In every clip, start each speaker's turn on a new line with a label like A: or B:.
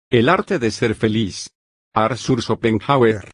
A: El arte de ser feliz. Arthur Schopenhauer.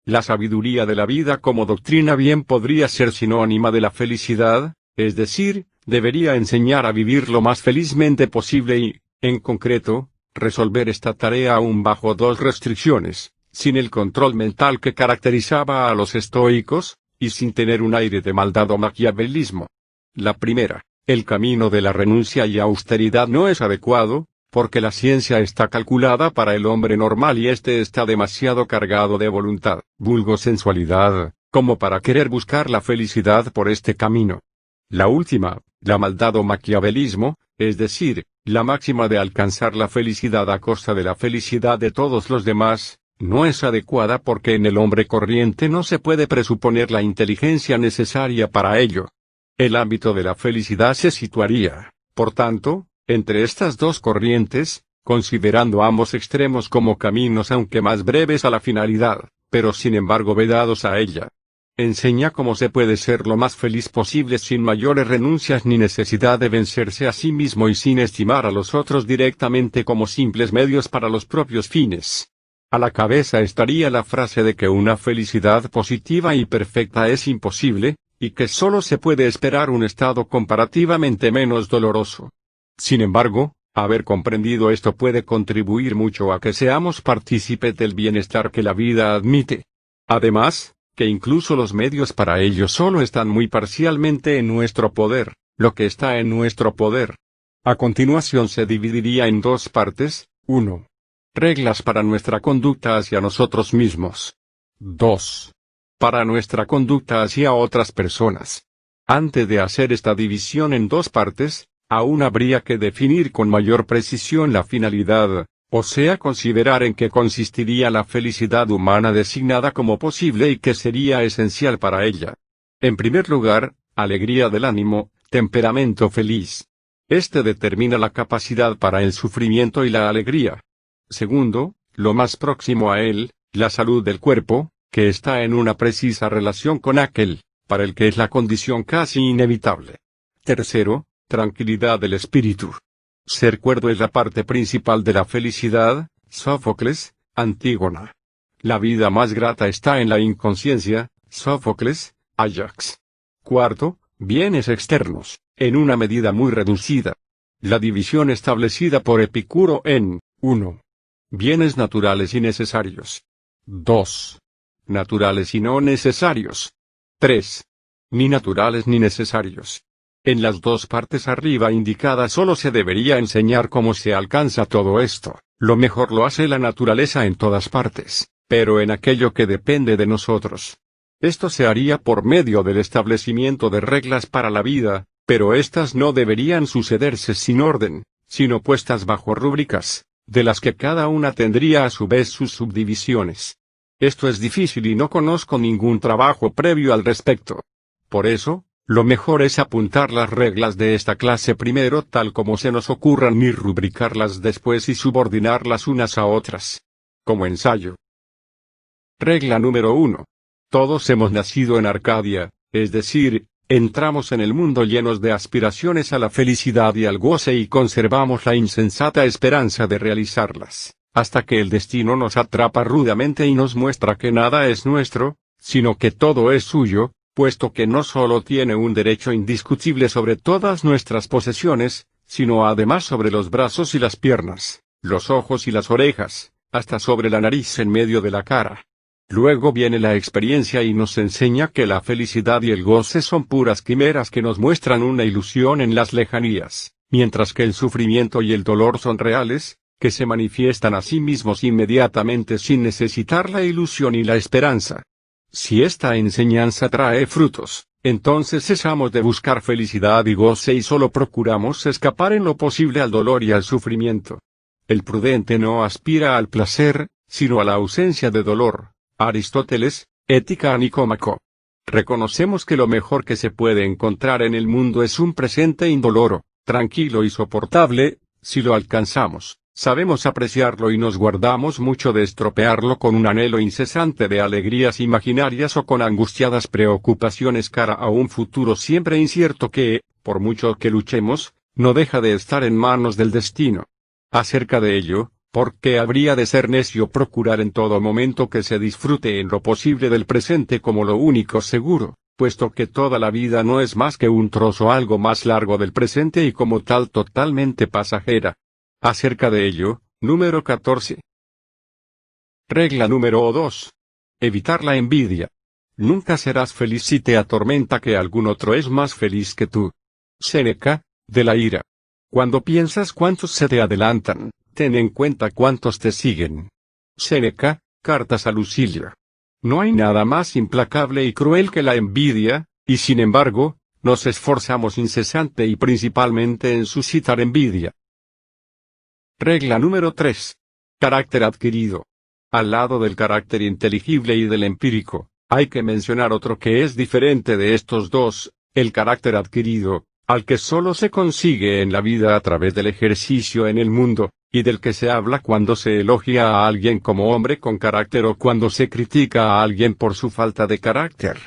A: La sabiduría de la vida como doctrina bien podría ser sinónima de la felicidad, es decir, debería enseñar a vivir lo más felizmente posible y, en concreto, resolver esta tarea aún bajo dos restricciones, sin el control mental que caracterizaba a los estoicos, y sin tener un aire de maldad o maquiavelismo. La primera, el camino de la renuncia y austeridad no es adecuado, porque la ciencia está calculada para el hombre normal y éste está demasiado cargado de voluntad, vulgo sensualidad, como para querer buscar la felicidad por este camino. La última, la maldad o maquiavelismo, es decir, la máxima de alcanzar la felicidad a costa de la felicidad de todos los demás, no es adecuada porque en el hombre corriente no se puede presuponer la inteligencia necesaria para ello. El ámbito de la felicidad se situaría, por tanto, entre estas dos corrientes, considerando ambos extremos como caminos aunque más breves a la finalidad, pero sin embargo vedados a ella. Enseña cómo se puede ser lo más feliz posible sin mayores renuncias ni necesidad de vencerse a sí mismo y sin estimar a los otros directamente como simples medios para los propios fines. A la cabeza estaría la frase de que una felicidad positiva y perfecta es imposible, y que solo se puede esperar un estado comparativamente menos doloroso. Sin embargo, haber comprendido esto puede contribuir mucho a que seamos partícipes del bienestar que la vida admite. Además, que incluso los medios para ello solo están muy parcialmente en nuestro poder, lo que está en nuestro poder. A continuación se dividiría en dos partes: 1. Reglas para nuestra conducta hacia nosotros mismos. 2. Para nuestra conducta hacia otras personas. Antes de hacer esta división en dos partes, aún habría que definir con mayor precisión la finalidad, o sea, considerar en qué consistiría la felicidad humana designada como posible y qué sería esencial para ella. En primer lugar, alegría del ánimo, temperamento feliz. Este determina la capacidad para el sufrimiento y la alegría. Segundo, lo más próximo a él, la salud del cuerpo, que está en una precisa relación con aquel, para el que es la condición casi inevitable. Tercero, tranquilidad del espíritu. Ser cuerdo es la parte principal de la felicidad, Sófocles, Antígona. La vida más grata está en la inconsciencia, Sófocles, Ajax. Cuarto, bienes externos, en una medida muy reducida. La división establecida por Epicuro en 1. Bienes naturales y necesarios. 2. Naturales y no necesarios. 3. Ni naturales ni necesarios. En las dos partes arriba indicadas solo se debería enseñar cómo se alcanza todo esto. Lo mejor lo hace la naturaleza en todas partes, pero en aquello que depende de nosotros. Esto se haría por medio del establecimiento de reglas para la vida, pero estas no deberían sucederse sin orden, sino puestas bajo rúbricas, de las que cada una tendría a su vez sus subdivisiones. Esto es difícil y no conozco ningún trabajo previo al respecto. Por eso, lo mejor es apuntar las reglas de esta clase primero tal como se nos ocurran y rubricarlas después y subordinarlas unas a otras. Como ensayo. Regla número 1. Todos hemos nacido en Arcadia, es decir, entramos en el mundo llenos de aspiraciones a la felicidad y al goce y conservamos la insensata esperanza de realizarlas, hasta que el destino nos atrapa rudamente y nos muestra que nada es nuestro, sino que todo es suyo, puesto que no solo tiene un derecho indiscutible sobre todas nuestras posesiones, sino además sobre los brazos y las piernas, los ojos y las orejas, hasta sobre la nariz en medio de la cara. Luego viene la experiencia y nos enseña que la felicidad y el goce son puras quimeras que nos muestran una ilusión en las lejanías, mientras que el sufrimiento y el dolor son reales, que se manifiestan a sí mismos inmediatamente sin necesitar la ilusión y la esperanza. Si esta enseñanza trae frutos, entonces cesamos de buscar felicidad y goce y solo procuramos escapar en lo posible al dolor y al sufrimiento. El prudente no aspira al placer, sino a la ausencia de dolor. Aristóteles, Ética a Nicómaco. Reconocemos que lo mejor que se puede encontrar en el mundo es un presente indoloro, tranquilo y soportable. Si lo alcanzamos, sabemos apreciarlo y nos guardamos mucho de estropearlo con un anhelo incesante de alegrías imaginarias o con angustiadas preocupaciones cara a un futuro siempre incierto que, por mucho que luchemos, no deja de estar en manos del destino. Acerca de ello, ¿por qué habría de ser necio procurar en todo momento que se disfrute en lo posible del presente como lo único seguro, puesto que toda la vida no es más que un trozo algo más largo del presente y como tal totalmente pasajera? Acerca de ello, número 14. Regla número 2. Evitar la envidia. Nunca serás feliz si te atormenta que algún otro es más feliz que tú. Séneca, de la ira. Cuando piensas cuántos se te adelantan, ten en cuenta cuántos te siguen. Séneca, Cartas a Lucilia. No hay nada más implacable y cruel que la envidia, y sin embargo, nos esforzamos incesante y principalmente en suscitar envidia. Regla número 3. Carácter adquirido. Al lado del carácter inteligible y del empírico, hay que mencionar otro que es diferente de estos dos, el carácter adquirido, al que solo se consigue en la vida a través del ejercicio en el mundo, y del que se habla cuando se elogia a alguien como hombre con carácter o cuando se critica a alguien por su falta de carácter.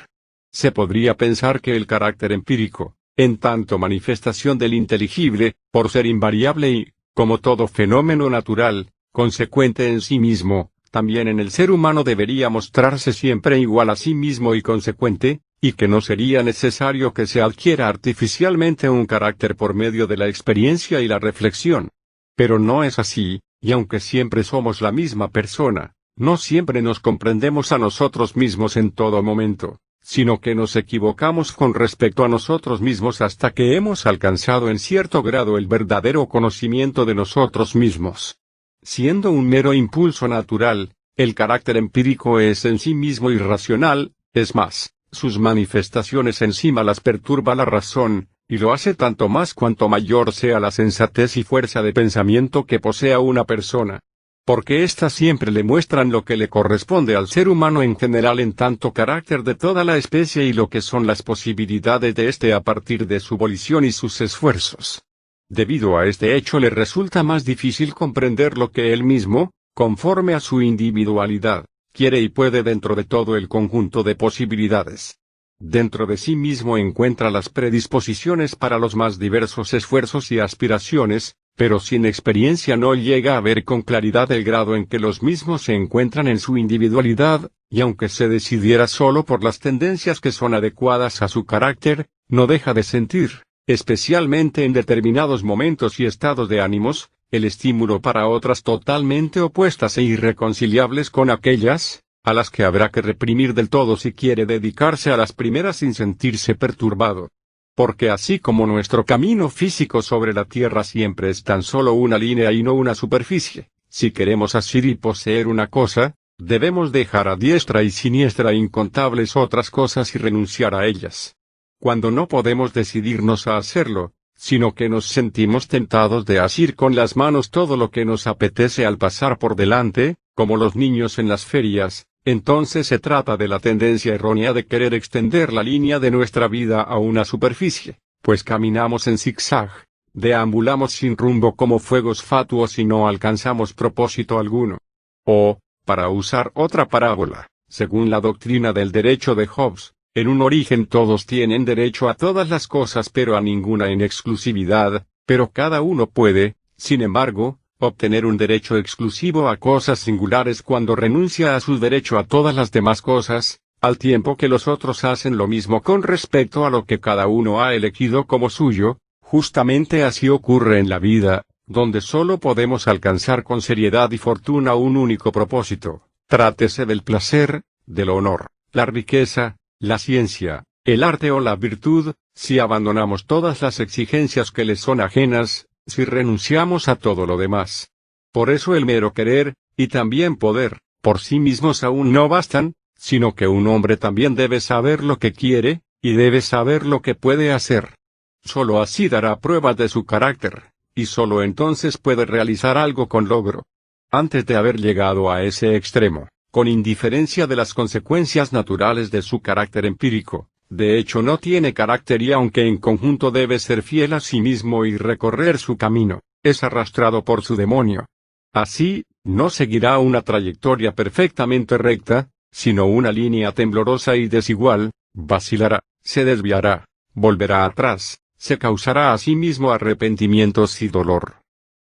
A: Se podría pensar que el carácter empírico, en tanto manifestación del inteligible, por ser invariable y, como todo fenómeno natural, consecuente en sí mismo, también en el ser humano debería mostrarse siempre igual a sí mismo y consecuente, y que no sería necesario que se adquiera artificialmente un carácter por medio de la experiencia y la reflexión. Pero no es así, y aunque siempre somos la misma persona, no siempre nos comprendemos a nosotros mismos en todo momento, sino que nos equivocamos con respecto a nosotros mismos hasta que hemos alcanzado en cierto grado el verdadero conocimiento de nosotros mismos. Siendo un mero impulso natural, el carácter empírico es en sí mismo irracional, es más, sus manifestaciones encima las perturba la razón, y lo hace tanto más cuanto mayor sea la sensatez y fuerza de pensamiento que posea una persona. Porque éstas siempre le muestran lo que le corresponde al ser humano en general en tanto carácter de toda la especie y lo que son las posibilidades de éste a partir de su volición y sus esfuerzos. Debido a este hecho le resulta más difícil comprender lo que él mismo, conforme a su individualidad, quiere y puede dentro de todo el conjunto de posibilidades. Dentro de sí mismo encuentra las predisposiciones para los más diversos esfuerzos y aspiraciones, pero sin experiencia no llega a ver con claridad el grado en que los mismos se encuentran en su individualidad, y aunque se decidiera solo por las tendencias que son adecuadas a su carácter, no deja de sentir, especialmente en determinados momentos y estados de ánimos, el estímulo para otras totalmente opuestas e irreconciliables con aquellas, a las que habrá que reprimir del todo si quiere dedicarse a las primeras sin sentirse perturbado. Porque así como nuestro camino físico sobre la Tierra siempre es tan solo una línea y no una superficie, si queremos asir y poseer una cosa, debemos dejar a diestra y siniestra incontables otras cosas y renunciar a ellas. Cuando no podemos decidirnos a hacerlo, sino que nos sentimos tentados de asir con las manos todo lo que nos apetece al pasar por delante, como los niños en las ferias, entonces se trata de la tendencia errónea de querer extender la línea de nuestra vida a una superficie, pues caminamos en zigzag, deambulamos sin rumbo como fuegos fatuos y no alcanzamos propósito alguno. O, para usar otra parábola, según la doctrina del derecho de Hobbes, en un origen todos tienen derecho a todas las cosas pero a ninguna en exclusividad, pero cada uno puede, sin embargo, obtener un derecho exclusivo a cosas singulares cuando renuncia a su derecho a todas las demás cosas, al tiempo que los otros hacen lo mismo con respecto a lo que cada uno ha elegido como suyo. Justamente así ocurre en la vida, donde solo podemos alcanzar con seriedad y fortuna un único propósito, trátese del placer, del honor, la riqueza, la ciencia, el arte o la virtud, si abandonamos todas las exigencias que les son ajenas, si renunciamos a todo lo demás. Por eso el mero querer, y también poder, por sí mismos aún no bastan, sino que un hombre también debe saber lo que quiere, y debe saber lo que puede hacer. Solo así dará pruebas de su carácter, y solo entonces puede realizar algo con logro. Antes de haber llegado a ese extremo, con indiferencia de las consecuencias naturales de su carácter empírico, de hecho no tiene carácter y aunque en conjunto debe ser fiel a sí mismo y recorrer su camino, es arrastrado por su demonio. Así, no seguirá una trayectoria perfectamente recta, sino una línea temblorosa y desigual, vacilará, se desviará, volverá atrás, se causará a sí mismo arrepentimientos y dolor.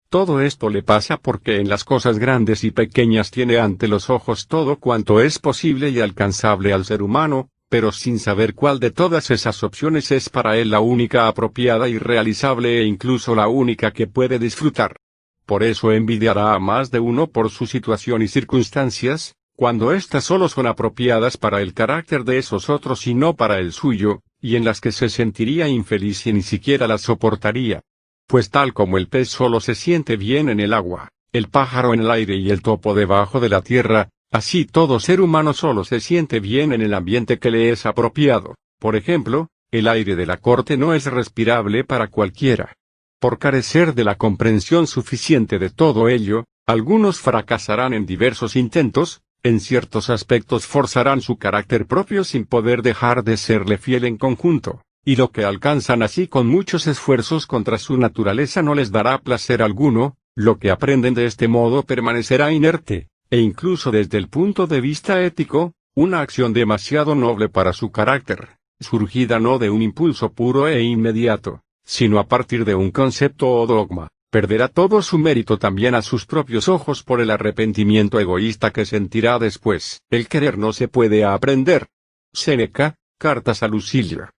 A: Todo esto le pasa porque en las cosas grandes y pequeñas tiene ante los ojos todo cuanto es posible y alcanzable al ser humano, pero sin saber cuál de todas esas opciones es para él la única apropiada y realizable e incluso la única que puede disfrutar. Por eso envidiará a más de uno por su situación y circunstancias, cuando éstas solo son apropiadas para el carácter de esos otros y no para el suyo, y en las que se sentiría infeliz y ni siquiera las soportaría. Pues tal como el pez solo se siente bien en el agua, el pájaro en el aire y el topo debajo de la tierra, así todo ser humano solo se siente bien en el ambiente que le es apropiado. Por ejemplo, el aire de la corte no es respirable para cualquiera. Por carecer de la comprensión suficiente de todo ello, algunos fracasarán en diversos intentos, en ciertos aspectos forzarán su carácter propio sin poder dejar de serle fiel en conjunto, y lo que alcanzan así con muchos esfuerzos contra su naturaleza no les dará placer alguno, lo que aprenden de este modo permanecerá inerte, e incluso desde el punto de vista ético, una acción demasiado noble para su carácter, surgida no de un impulso puro e inmediato, sino a partir de un concepto o dogma, perderá todo su mérito también a sus propios ojos por el arrepentimiento egoísta que sentirá después. El querer no se puede aprender. Séneca, Cartas a Lucilia.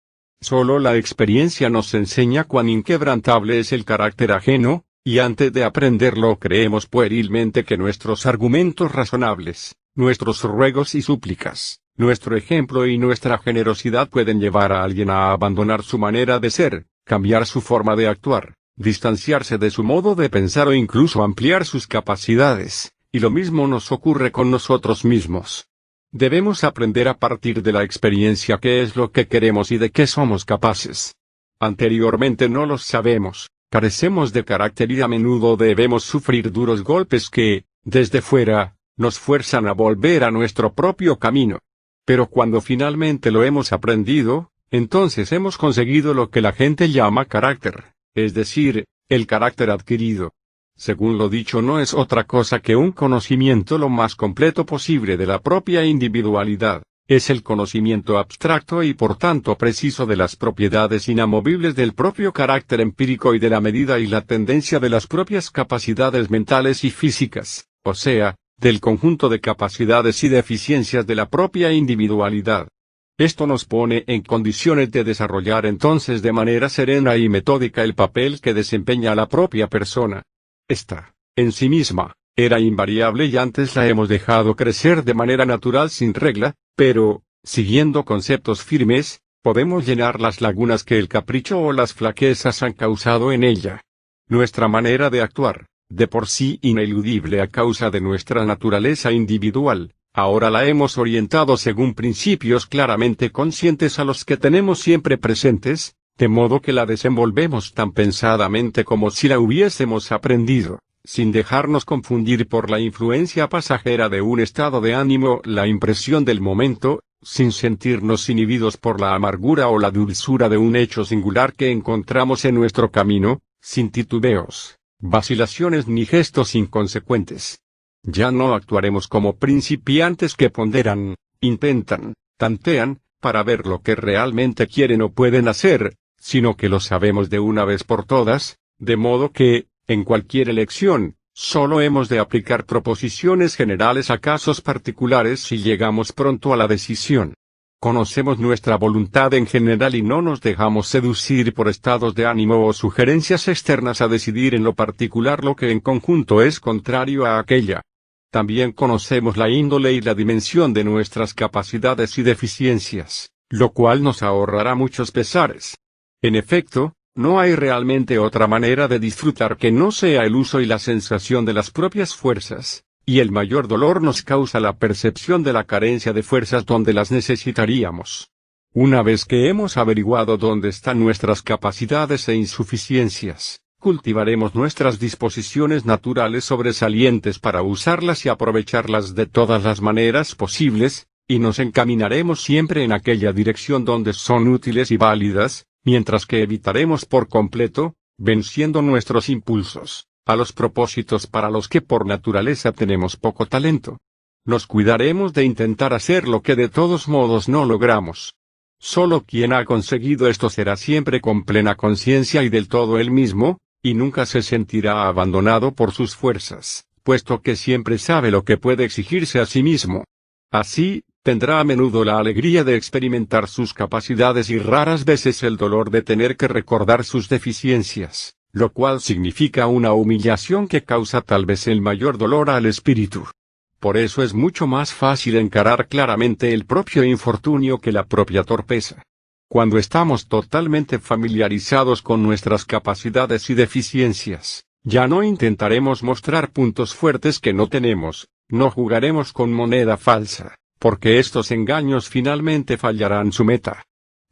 A: Solo la experiencia nos enseña cuán inquebrantable es el carácter ajeno, y antes de aprenderlo creemos puerilmente que nuestros argumentos razonables, nuestros ruegos y súplicas, nuestro ejemplo y nuestra generosidad pueden llevar a alguien a abandonar su manera de ser, cambiar su forma de actuar, distanciarse de su modo de pensar o incluso ampliar sus capacidades, y lo mismo nos ocurre con nosotros mismos. Debemos aprender a partir de la experiencia qué es lo que queremos y de qué somos capaces. Anteriormente no lo sabemos, carecemos de carácter y a menudo debemos sufrir duros golpes que, desde fuera, nos fuerzan a volver a nuestro propio camino. Pero cuando finalmente lo hemos aprendido, entonces hemos conseguido lo que la gente llama carácter, es decir, el carácter adquirido. Según lo dicho, no es otra cosa que un conocimiento lo más completo posible de la propia individualidad. Es el conocimiento abstracto y por tanto preciso de las propiedades inamovibles del propio carácter empírico y de la medida y la tendencia de las propias capacidades mentales y físicas, o sea, del conjunto de capacidades y deficiencias de la propia individualidad. Esto nos pone en condiciones de desarrollar entonces de manera serena y metódica el papel que desempeña la propia persona. Esta, en sí misma, era invariable y antes la hemos dejado crecer de manera natural sin regla, pero, siguiendo conceptos firmes, podemos llenar las lagunas que el capricho o las flaquezas han causado en ella. Nuestra manera de actuar, de por sí ineludible a causa de nuestra naturaleza individual, ahora la hemos orientado según principios claramente conscientes a los que tenemos siempre presentes, de modo que la desenvolvemos tan pensadamente como si la hubiésemos aprendido, sin dejarnos confundir por la influencia pasajera de un estado de ánimo, la impresión del momento, sin sentirnos inhibidos por la amargura o la dulzura de un hecho singular que encontramos en nuestro camino, sin titubeos, vacilaciones ni gestos inconsecuentes. Ya no actuaremos como principiantes que ponderan, intentan, tantean, para ver lo que realmente quieren o pueden hacer, sino que lo sabemos de una vez por todas, de modo que, en cualquier elección, solo hemos de aplicar proposiciones generales a casos particulares si llegamos pronto a la decisión. Conocemos nuestra voluntad en general y no nos dejamos seducir por estados de ánimo o sugerencias externas a decidir en lo particular lo que en conjunto es contrario a aquella. También conocemos la índole y la dimensión de nuestras capacidades y deficiencias, lo cual nos ahorrará muchos pesares. En efecto, no hay realmente otra manera de disfrutar que no sea el uso y la sensación de las propias fuerzas, y el mayor dolor nos causa la percepción de la carencia de fuerzas donde las necesitaríamos. Una vez que hemos averiguado dónde están nuestras capacidades e insuficiencias, cultivaremos nuestras disposiciones naturales sobresalientes para usarlas y aprovecharlas de todas las maneras posibles, y nos encaminaremos siempre en aquella dirección donde son útiles y válidas, mientras que evitaremos por completo, venciendo nuestros impulsos, a los propósitos para los que por naturaleza tenemos poco talento. Nos cuidaremos de intentar hacer lo que de todos modos no logramos. Solo quien ha conseguido esto será siempre con plena conciencia y del todo él mismo, y nunca se sentirá abandonado por sus fuerzas, puesto que siempre sabe lo que puede exigirse a sí mismo. Así, tendrá a menudo la alegría de experimentar sus capacidades y raras veces el dolor de tener que recordar sus deficiencias, lo cual significa una humillación que causa tal vez el mayor dolor al espíritu. Por eso es mucho más fácil encarar claramente el propio infortunio que la propia torpeza. Cuando estamos totalmente familiarizados con nuestras capacidades y deficiencias, ya no intentaremos mostrar puntos fuertes que no tenemos, no jugaremos con moneda falsa, porque estos engaños finalmente fallarán su meta.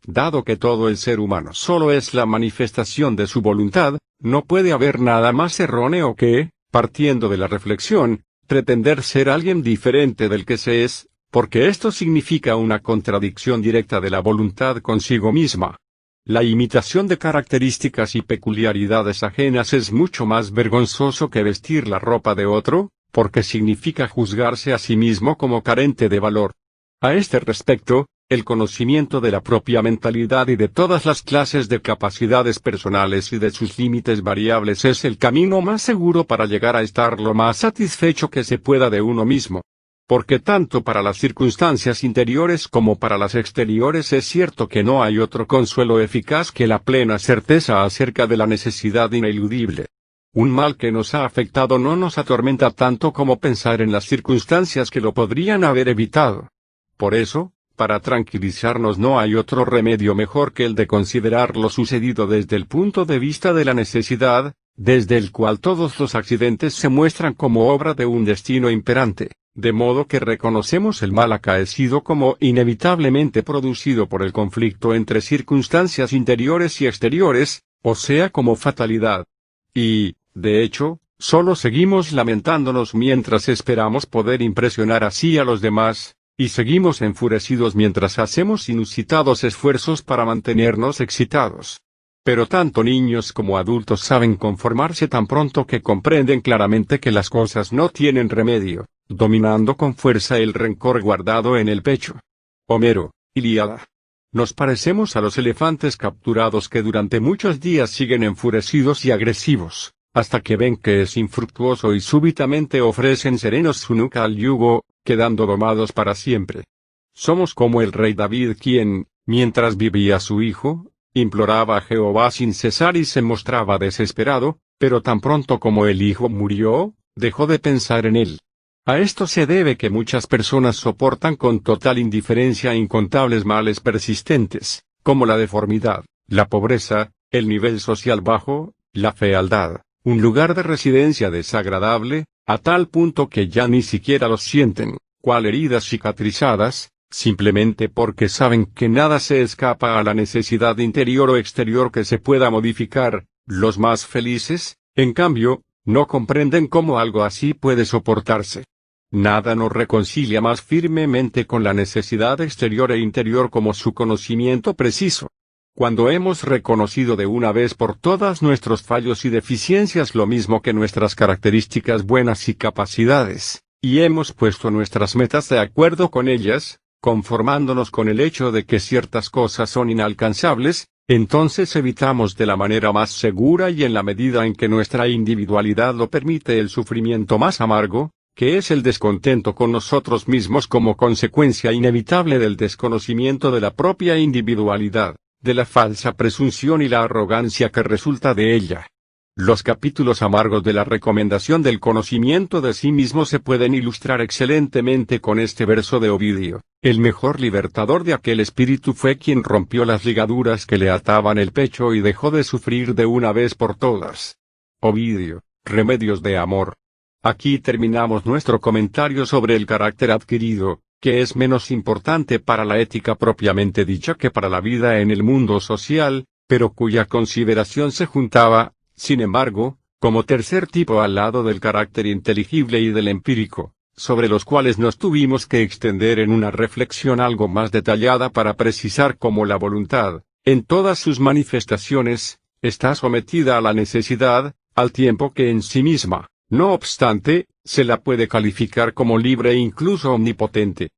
A: Dado que todo el ser humano solo es la manifestación de su voluntad, no puede haber nada más erróneo que, partiendo de la reflexión, pretender ser alguien diferente del que se es, porque esto significa una contradicción directa de la voluntad consigo misma. La imitación de características y peculiaridades ajenas es mucho más vergonzoso que vestir la ropa de otro, porque significa juzgarse a sí mismo como carente de valor. A este respecto, el conocimiento de la propia mentalidad y de todas las clases de capacidades personales y de sus límites variables es el camino más seguro para llegar a estar lo más satisfecho que se pueda de uno mismo. Porque tanto para las circunstancias interiores como para las exteriores es cierto que no hay otro consuelo eficaz que la plena certeza acerca de la necesidad ineludible. Un mal que nos ha afectado no nos atormenta tanto como pensar en las circunstancias que lo podrían haber evitado. Por eso, para tranquilizarnos no hay otro remedio mejor que el de considerar lo sucedido desde el punto de vista de la necesidad, desde el cual todos los accidentes se muestran como obra de un destino imperante, de modo que reconocemos el mal acaecido como inevitablemente producido por el conflicto entre circunstancias interiores y exteriores, o sea como fatalidad. Y, de hecho, solo seguimos lamentándonos mientras esperamos poder impresionar así a los demás, y seguimos enfurecidos mientras hacemos inusitados esfuerzos para mantenernos excitados. Pero tanto niños como adultos saben conformarse tan pronto que comprenden claramente que las cosas no tienen remedio, dominando con fuerza el rencor guardado en el pecho. Homero, Ilíada. Nos parecemos a los elefantes capturados que durante muchos días siguen enfurecidos y agresivos, hasta que ven que es infructuoso y súbitamente ofrecen serenos su nuca al yugo, quedando domados para siempre. Somos como el rey David quien, mientras vivía su hijo, imploraba a Jehová sin cesar y se mostraba desesperado, pero tan pronto como el hijo murió, dejó de pensar en él. A esto se debe que muchas personas soportan con total indiferencia incontables males persistentes, como la deformidad, la pobreza, el nivel social bajo, la fealdad, un lugar de residencia desagradable, a tal punto que ya ni siquiera los sienten, cual heridas cicatrizadas, simplemente porque saben que nada se escapa a la necesidad interior o exterior que se pueda modificar. Los más felices, en cambio, no comprenden cómo algo así puede soportarse. Nada nos reconcilia más firmemente con la necesidad exterior e interior como su conocimiento preciso. Cuando hemos reconocido de una vez por todas nuestros fallos y deficiencias lo mismo que nuestras características buenas y capacidades, y hemos puesto nuestras metas de acuerdo con ellas, conformándonos con el hecho de que ciertas cosas son inalcanzables, entonces evitamos de la manera más segura y en la medida en que nuestra individualidad lo permite el sufrimiento más amargo, que es el descontento con nosotros mismos como consecuencia inevitable del desconocimiento de la propia individualidad, de la falsa presunción y la arrogancia que resulta de ella. Los capítulos amargos de la recomendación del conocimiento de sí mismo se pueden ilustrar excelentemente con este verso de Ovidio: el mejor libertador de aquel espíritu fue quien rompió las ligaduras que le ataban el pecho y dejó de sufrir de una vez por todas. Ovidio, Remedios de Amor. Aquí terminamos nuestro comentario sobre el carácter adquirido, que es menos importante para la ética propiamente dicha que para la vida en el mundo social, pero cuya consideración se juntaba, sin embargo, como tercer tipo al lado del carácter inteligible y del empírico, sobre los cuales nos tuvimos que extender en una reflexión algo más detallada para precisar cómo la voluntad, en todas sus manifestaciones, está sometida a la necesidad, al tiempo que en sí misma, no obstante, se la puede calificar como libre e incluso omnipotente.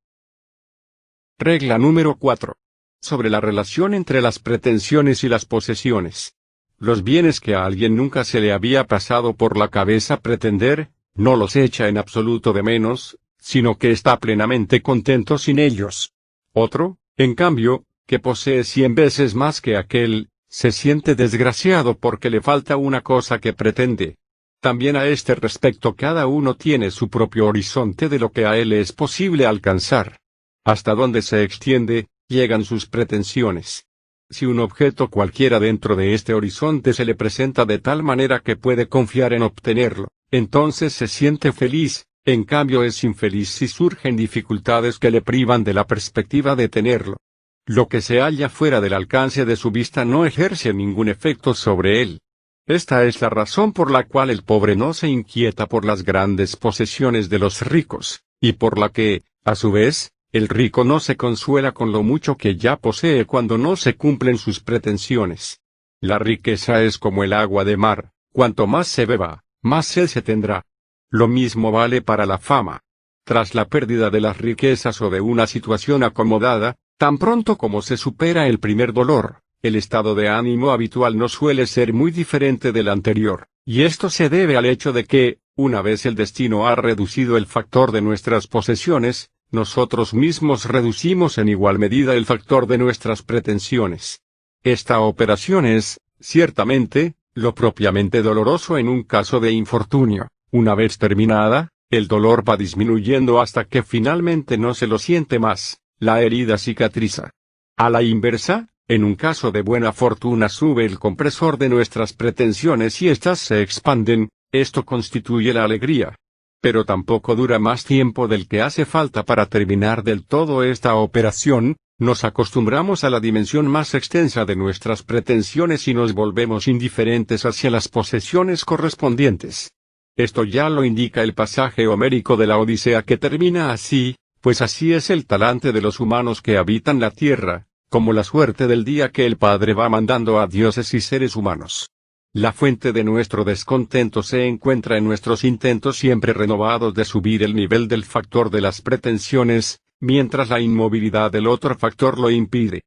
A: Regla número 4. Sobre la relación entre las pretensiones y las posesiones. los bienes que a alguien nunca se le había pasado por la cabeza pretender, no los echa en absoluto de menos, sino que está plenamente contento sin ellos. Otro, en cambio, que posee 100 veces más que aquel, se siente desgraciado porque le falta una cosa que pretende. También a este respecto cada uno tiene su propio horizonte de lo que a él es posible alcanzar. Hasta donde se extiende, llegan sus pretensiones. Si un objeto cualquiera dentro de este horizonte se le presenta de tal manera que puede confiar en obtenerlo, entonces se siente feliz, en cambio es infeliz si surgen dificultades que le privan de la perspectiva de tenerlo. Lo que se halla fuera del alcance de su vista no ejerce ningún efecto sobre él. Esta es la razón por la cual el pobre no se inquieta por las grandes posesiones de los ricos, y por la que, a su vez, el rico no se consuela con lo mucho que ya posee cuando no se cumplen sus pretensiones. La riqueza es como el agua de mar, cuanto más se beba, más sed se tendrá. Lo mismo vale para la fama. Tras la pérdida de las riquezas o de una situación acomodada, tan pronto como se supera el primer dolor, el estado de ánimo habitual no suele ser muy diferente del anterior, y esto se debe al hecho de que, una vez el destino ha reducido el factor de nuestras posesiones, nosotros mismos reducimos en igual medida el factor de nuestras pretensiones. Esta operación es, ciertamente, lo propiamente doloroso en un caso de infortunio. Una vez terminada, el dolor va disminuyendo hasta que finalmente no se lo siente más, la herida cicatriza. A la inversa, en un caso de buena fortuna sube el compresor de nuestras pretensiones y éstas se expanden, esto constituye la alegría. Pero tampoco dura más tiempo del que hace falta para terminar del todo esta operación, nos acostumbramos a la dimensión más extensa de nuestras pretensiones y nos volvemos indiferentes hacia las posesiones correspondientes. Esto ya lo indica el pasaje homérico de la Odisea que termina así, pues así es el talante de los humanos que habitan la tierra, como la suerte del día que el Padre va mandando a dioses y seres humanos. La fuente de nuestro descontento se encuentra en nuestros intentos siempre renovados de subir el nivel del factor de las pretensiones, mientras la inmovilidad del otro factor lo impide.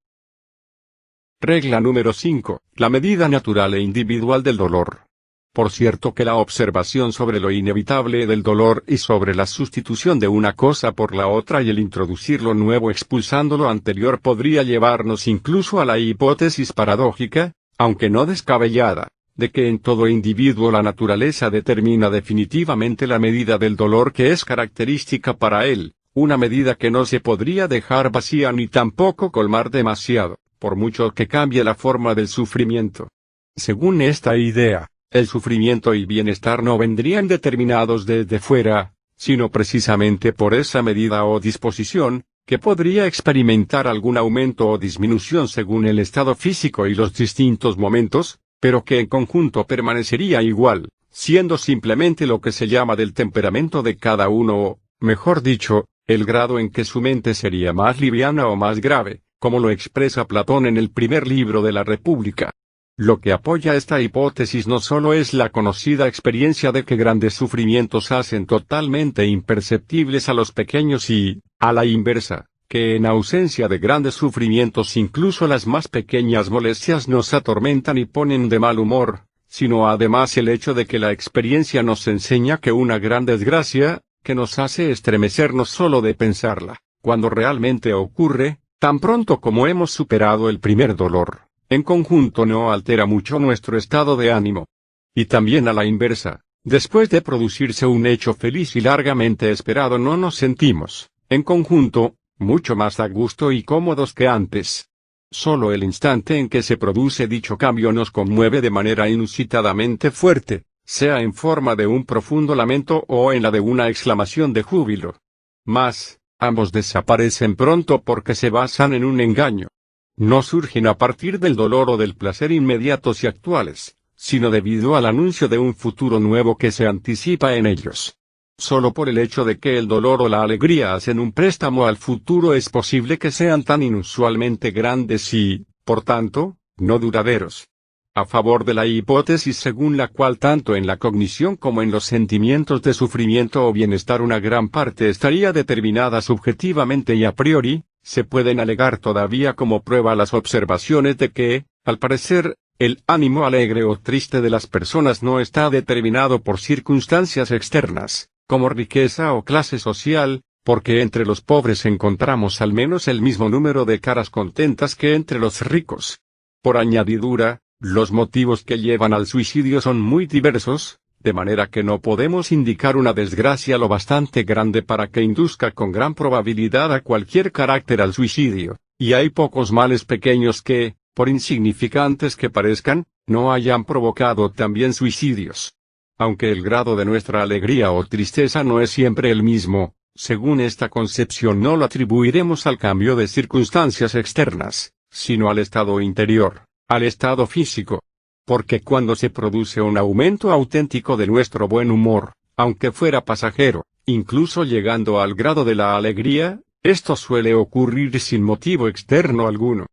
A: Regla número 5. La medida natural e individual del dolor. Por cierto que la observación sobre lo inevitable del dolor y sobre la sustitución de una cosa por la otra y el introducir lo nuevo expulsando lo anterior podría llevarnos incluso a la hipótesis paradójica, aunque no descabellada, de que en todo individuo la naturaleza determina definitivamente la medida del dolor que es característica para él, una medida que no se podría dejar vacía ni tampoco colmar demasiado, por mucho que cambie la forma del sufrimiento. Según esta idea, el sufrimiento y bienestar no vendrían determinados desde fuera, sino precisamente por esa medida o disposición, que podría experimentar algún aumento o disminución según el estado físico y los distintos momentos, pero que en conjunto permanecería igual, siendo simplemente lo que se llama del temperamento de cada uno o, mejor dicho, el grado en que su mente sería más liviana o más grave, como lo expresa Platón en el primer libro de la República. Lo que apoya esta hipótesis no solo es la conocida experiencia de que grandes sufrimientos hacen totalmente imperceptibles a los pequeños y, a la inversa, que en ausencia de grandes sufrimientos incluso las más pequeñas molestias nos atormentan y ponen de mal humor, sino además el hecho de que la experiencia nos enseña que una gran desgracia, que nos hace estremecernos solo de pensarla, cuando realmente ocurre, tan pronto como hemos superado el primer dolor, en conjunto no altera mucho nuestro estado de ánimo. Y también a la inversa, después de producirse un hecho feliz y largamente esperado no nos sentimos, en conjunto, mucho más a gusto y cómodos que antes. Solo el instante en que se produce dicho cambio nos conmueve de manera inusitadamente fuerte, sea en forma de un profundo lamento o en la de una exclamación de júbilo. Mas, ambos desaparecen pronto porque se basan en un engaño. No surgen a partir del dolor o del placer inmediatos y actuales, sino debido al anuncio de un futuro nuevo que se anticipa en ellos. Solo por el hecho de que el dolor o la alegría hacen un préstamo al futuro es posible que sean tan inusualmente grandes y, por tanto, no duraderos. A favor de la hipótesis según la cual tanto en la cognición como en los sentimientos de sufrimiento o bienestar una gran parte estaría determinada subjetivamente y a priori, se pueden alegar todavía como prueba las observaciones de que, al parecer, El ánimo alegre o triste de las personas no está determinado por circunstancias externas, como riqueza o clase social, porque entre los pobres encontramos al menos el mismo número de caras contentas que entre los ricos. Por añadidura, los motivos que llevan al suicidio son muy diversos, de manera que no podemos indicar una desgracia lo bastante grande para que induzca con gran probabilidad a cualquier carácter al suicidio, y hay pocos males pequeños que, por insignificantes que parezcan, no hayan provocado también suicidios. Aunque el grado de nuestra alegría o tristeza no es siempre el mismo, según esta concepción no lo atribuiremos al cambio de circunstancias externas, sino al estado interior, al estado físico. Porque cuando se produce un aumento auténtico de nuestro buen humor, aunque fuera pasajero, incluso llegando al grado de la alegría, esto suele ocurrir sin motivo externo alguno.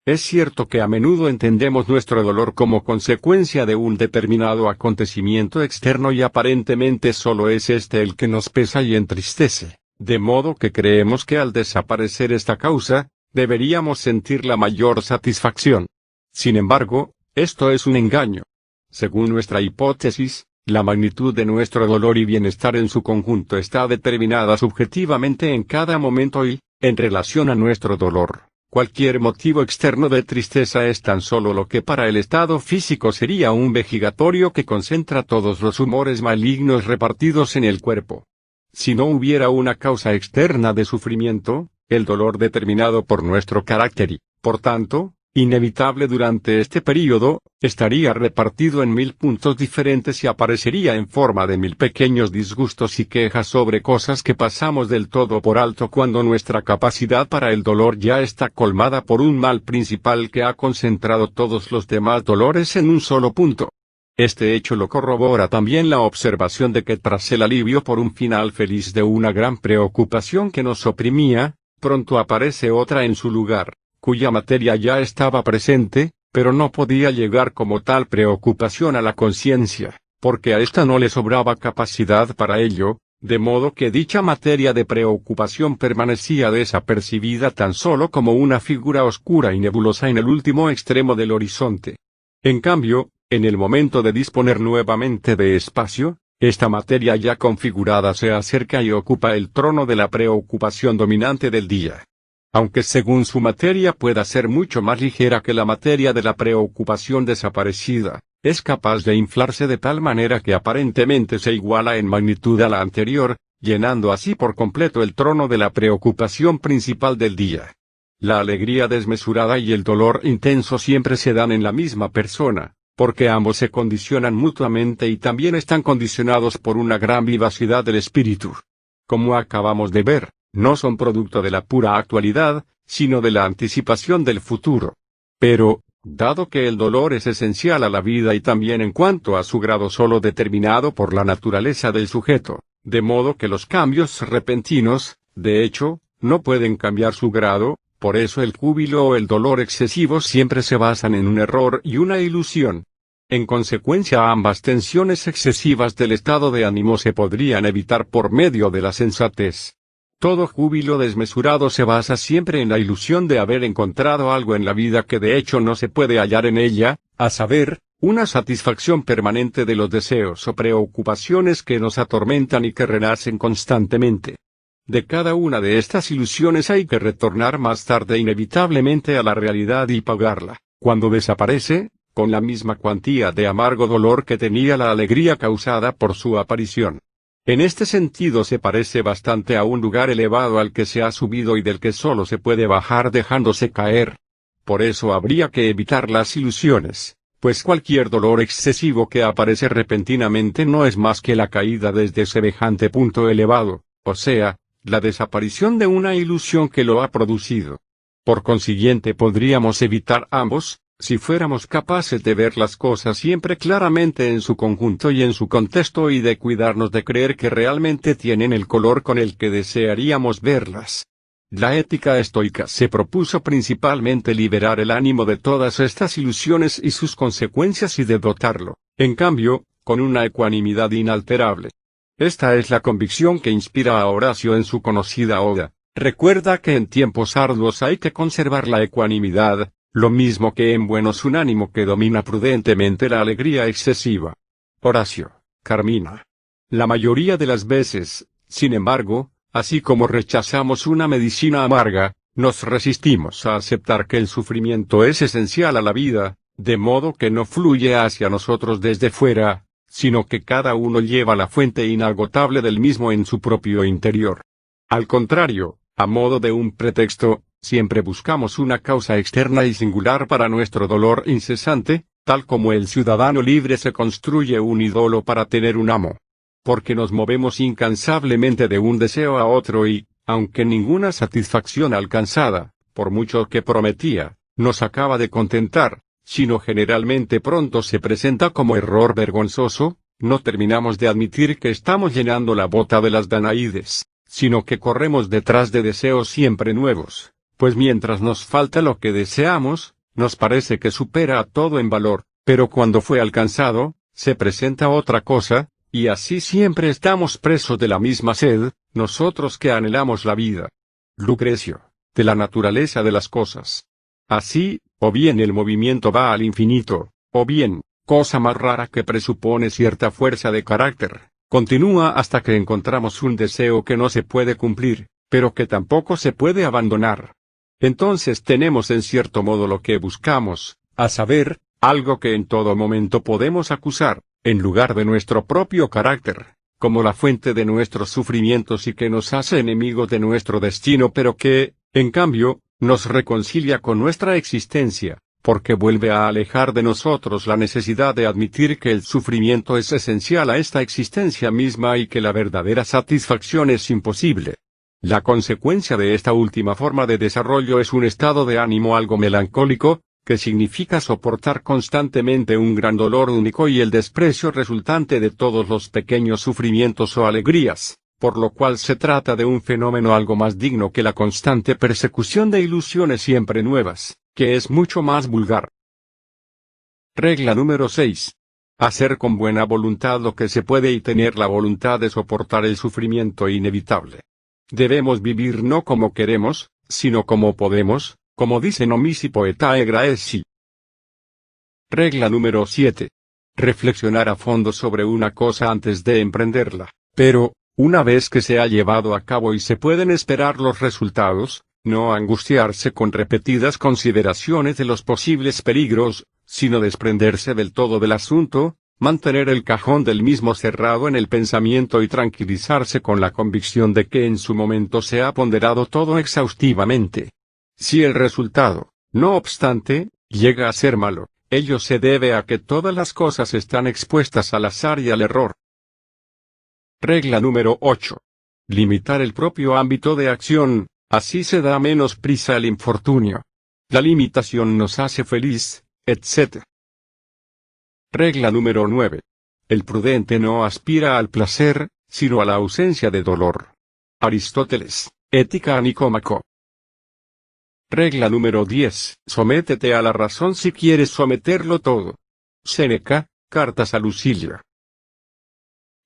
A: Es cierto que a menudo entendemos nuestro dolor como consecuencia de un determinado acontecimiento externo y aparentemente solo es este el que nos pesa y entristece, de modo que creemos que al desaparecer esta causa, deberíamos sentir la mayor satisfacción. Sin embargo, esto es un engaño. Según nuestra hipótesis, la magnitud de nuestro dolor y bienestar en su conjunto está determinada subjetivamente en cada momento y, en relación a nuestro dolor, cualquier motivo externo de tristeza es tan solo lo que para el estado físico sería un vejigatorio que concentra todos los humores malignos repartidos en el cuerpo. Si no hubiera una causa externa de sufrimiento, el dolor determinado por nuestro carácter y, por tanto, inevitable durante este período, estaría repartido en 1000 puntos diferentes y aparecería en forma de 1000 pequeños disgustos y quejas sobre cosas que pasamos del todo por alto cuando nuestra capacidad para el dolor ya está colmada por un mal principal que ha concentrado todos los demás dolores en un solo punto. Este hecho lo corrobora también la observación de que tras el alivio por un final feliz de una gran preocupación que nos oprimía, pronto aparece otra en su lugar, cuya materia ya estaba presente, pero no podía llegar como tal preocupación a la conciencia, porque a ésta no le sobraba capacidad para ello, de modo que dicha materia de preocupación permanecía desapercibida tan solo como una figura oscura y nebulosa en el último extremo del horizonte. En cambio, en el momento de disponer nuevamente de espacio, esta materia ya configurada se acerca y ocupa el trono de la preocupación dominante del día. Aunque según su materia pueda ser mucho más ligera que la materia de la preocupación desaparecida, es capaz de inflarse de tal manera que aparentemente se iguala en magnitud a la anterior, llenando así por completo el trono de la preocupación principal del día. La alegría desmesurada y el dolor intenso siempre se dan en la misma persona, porque ambos se condicionan mutuamente y también están condicionados por una gran vivacidad del espíritu. Como acabamos de ver, no son producto de la pura actualidad, sino de la anticipación del futuro. Pero, dado que el dolor es esencial a la vida y también en cuanto a su grado solo determinado por la naturaleza del sujeto, de modo que los cambios repentinos, de hecho, no pueden cambiar su grado, por eso el júbilo o el dolor excesivo siempre se basan en un error y una ilusión. En consecuencia, ambas tensiones excesivas del estado de ánimo se podrían evitar por medio de la sensatez. Todo júbilo desmesurado se basa siempre en la ilusión de haber encontrado algo en la vida que de hecho no se puede hallar en ella, a saber, una satisfacción permanente de los deseos o preocupaciones que nos atormentan y que renacen constantemente. De cada una de estas ilusiones hay que retornar más tarde inevitablemente a la realidad y pagarla, cuando desaparece, con la misma cuantía de amargo dolor que tenía la alegría causada por su aparición. En este sentido se parece bastante a un lugar elevado al que se ha subido y del que solo se puede bajar dejándose caer. Por eso habría que evitar las ilusiones, pues cualquier dolor excesivo que aparece repentinamente no es más que la caída desde semejante punto elevado, o sea, la desaparición de una ilusión que lo ha producido. Por consiguiente podríamos evitar ambos, si fuéramos capaces de ver las cosas siempre claramente en su conjunto y en su contexto y de cuidarnos de creer que realmente tienen el color con el que desearíamos verlas. La ética estoica se propuso principalmente liberar el ánimo de todas estas ilusiones y sus consecuencias y de dotarlo, en cambio, con una ecuanimidad inalterable. Esta es la convicción que inspira a Horacio en su conocida oda. Recuerda que en tiempos arduos hay que conservar la ecuanimidad, lo mismo que en buenos un ánimo que domina prudentemente la alegría excesiva. Horacio, Carmina. La mayoría de las veces, sin embargo, así como rechazamos una medicina amarga, nos resistimos a aceptar que el sufrimiento es esencial a la vida, de modo que no fluye hacia nosotros desde fuera, sino que cada uno lleva la fuente inagotable del mismo en su propio interior. Al contrario, a modo de un pretexto, siempre buscamos una causa externa y singular para nuestro dolor incesante, tal como el ciudadano libre se construye un ídolo para tener un amo. Porque nos movemos incansablemente de un deseo a otro y, aunque ninguna satisfacción alcanzada, por mucho que prometía, nos acaba de contentar, sino generalmente pronto se presenta como error vergonzoso, no terminamos de admitir que estamos llenando la bota de las Danaides, sino que corremos detrás de deseos siempre nuevos, pues mientras nos falta lo que deseamos, nos parece que supera a todo en valor, pero cuando fue alcanzado, se presenta otra cosa, y así siempre estamos presos de la misma sed, nosotros que anhelamos la vida. Lucrecio, de la naturaleza de las cosas. Así, o bien el movimiento va al infinito, o bien, cosa más rara que presupone cierta fuerza de carácter, continúa hasta que encontramos un deseo que no se puede cumplir, pero que tampoco se puede abandonar. Entonces tenemos en cierto modo lo que buscamos, a saber, algo que en todo momento podemos acusar, en lugar de nuestro propio carácter, como la fuente de nuestros sufrimientos y que nos hace enemigos de nuestro destino, pero que, en cambio, nos reconcilia con nuestra existencia, porque vuelve a alejar de nosotros la necesidad de admitir que el sufrimiento es esencial a esta existencia misma y que la verdadera satisfacción es imposible. La consecuencia de esta última forma de desarrollo es un estado de ánimo algo melancólico, que significa soportar constantemente un gran dolor único y el desprecio resultante de todos los pequeños sufrimientos o alegrías, por lo cual se trata de un fenómeno algo más digno que la constante persecución de ilusiones siempre nuevas, que es mucho más vulgar. Regla número 6. Hacer con buena voluntad lo que se puede y tener la voluntad de soportar el sufrimiento inevitable. Debemos vivir no como queremos, sino como podemos, como dice Nomisi Poetae Graeci. Regla número 7. Reflexionar a fondo sobre una cosa antes de emprenderla, pero, una vez que se ha llevado a cabo y se pueden esperar los resultados, no angustiarse con repetidas consideraciones de los posibles peligros, sino desprenderse del todo del asunto, mantener el cajón del mismo cerrado en el pensamiento y tranquilizarse con la convicción de que en su momento se ha ponderado todo exhaustivamente. Si el resultado, no obstante, llega a ser malo, ello se debe a que todas las cosas están expuestas al azar y al error. Regla número 8. Limitar el propio ámbito de acción, así se da menos prisa al infortunio. La limitación nos hace feliz, etc. Regla número 9. El prudente no aspira al placer, sino a la ausencia de dolor. Aristóteles, Ética a Nicómaco. Regla número 10. Sométete a la razón si quieres someterlo todo. Séneca, Cartas a Lucilio.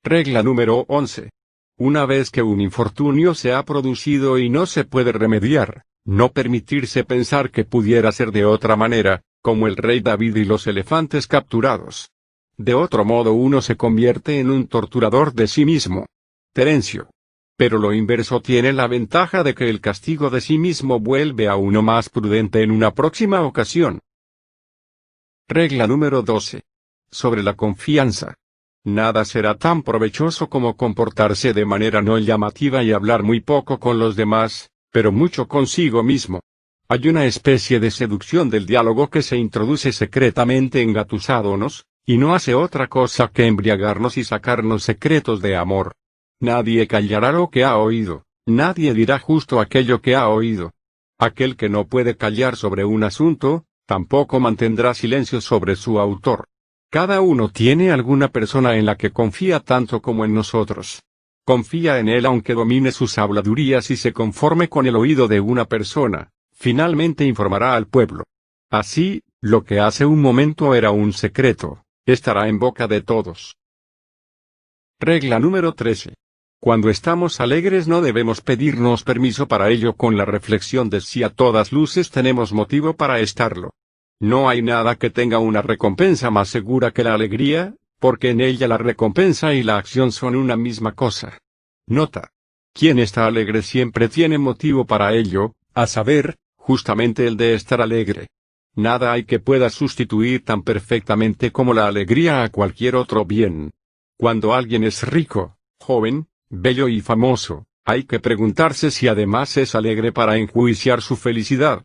A: Regla número 11. Una vez que un infortunio se ha producido y no se puede remediar, no permitirse pensar que pudiera ser de otra manera, como el rey David y los elefantes capturados. De otro modo uno se convierte en un torturador de sí mismo. Terencio. Pero lo inverso tiene la ventaja de que el castigo de sí mismo vuelve a uno más prudente en una próxima ocasión. Regla número 12. Sobre la confianza. Nada será tan provechoso como comportarse de manera no llamativa y hablar muy poco con los demás, pero mucho consigo mismo. Hay una especie de seducción del diálogo que se introduce secretamente engatusándonos, y no hace otra cosa que embriagarnos y sacarnos secretos de amor. Nadie callará lo que ha oído, nadie dirá justo aquello que ha oído. Aquel que no puede callar sobre un asunto, tampoco mantendrá silencio sobre su autor. Cada uno tiene alguna persona en la que confía tanto como en nosotros. Confía en él aunque domine sus habladurías y se conforme con el oído de una persona, finalmente informará al pueblo. Así, lo que hace un momento era un secreto, estará en boca de todos. Regla número 13. Cuando estamos alegres no debemos pedirnos permiso para ello con la reflexión de si a todas luces tenemos motivo para estarlo. No hay nada que tenga una recompensa más segura que la alegría, porque en ella la recompensa y la acción son una misma cosa. Nota. Quien está alegre siempre tiene motivo para ello, a saber, justamente el de estar alegre. Nada hay que pueda sustituir tan perfectamente como la alegría a cualquier otro bien. Cuando alguien es rico, joven, bello y famoso, hay que preguntarse si además es alegre para enjuiciar su felicidad.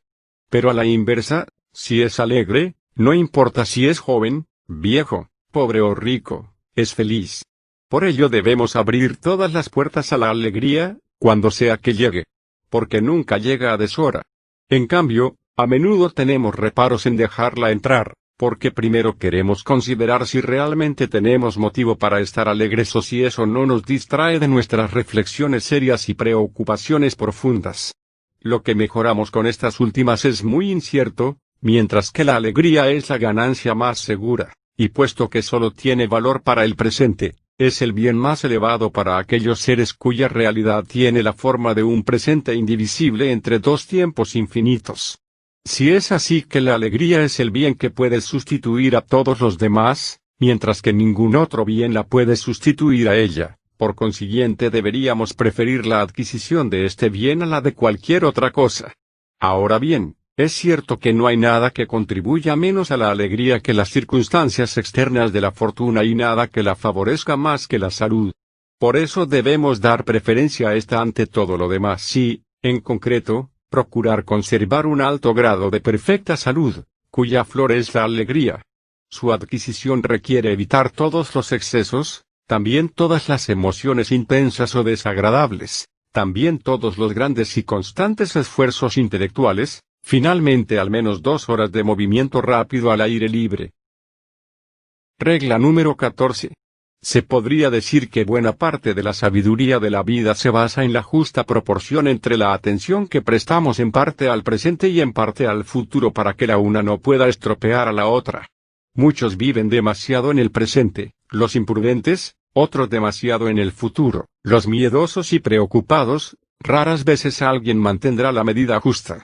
A: Pero a la inversa, si es alegre, no importa si es joven, viejo, pobre o rico, es feliz. Por ello debemos abrir todas las puertas a la alegría, cuando sea que llegue. Porque nunca llega a deshora. En cambio, a menudo tenemos reparos en dejarla entrar, porque primero queremos considerar si realmente tenemos motivo para estar alegres o si eso no nos distrae de nuestras reflexiones serias y preocupaciones profundas. Lo que mejoramos con estas últimas es muy incierto, mientras que la alegría es la ganancia más segura, y puesto que solo tiene valor para el presente, es el bien más elevado para aquellos seres cuya realidad tiene la forma de un presente indivisible entre dos tiempos infinitos. Si es así que la alegría es el bien que puede sustituir a todos los demás, mientras que ningún otro bien la puede sustituir a ella, por consiguiente deberíamos preferir la adquisición de este bien a la de cualquier otra cosa. Ahora bien, es cierto que no hay nada que contribuya menos a la alegría que las circunstancias externas de la fortuna y nada que la favorezca más que la salud. Por eso debemos dar preferencia a esta ante todo lo demás y, en concreto, procurar conservar un alto grado de perfecta salud, cuya flor es la alegría. Su adquisición requiere evitar todos los excesos, también todas las emociones intensas o desagradables, también todos los grandes y constantes esfuerzos intelectuales, finalmente al menos 2 horas de movimiento rápido al aire libre. Regla número 14. Se podría decir que buena parte de la sabiduría de la vida se basa en la justa proporción entre la atención que prestamos en parte al presente y en parte al futuro para que la una no pueda estropear a la otra. Muchos viven demasiado en el presente, los imprudentes, otros demasiado en el futuro, los miedosos y preocupados, raras veces alguien mantendrá la medida justa.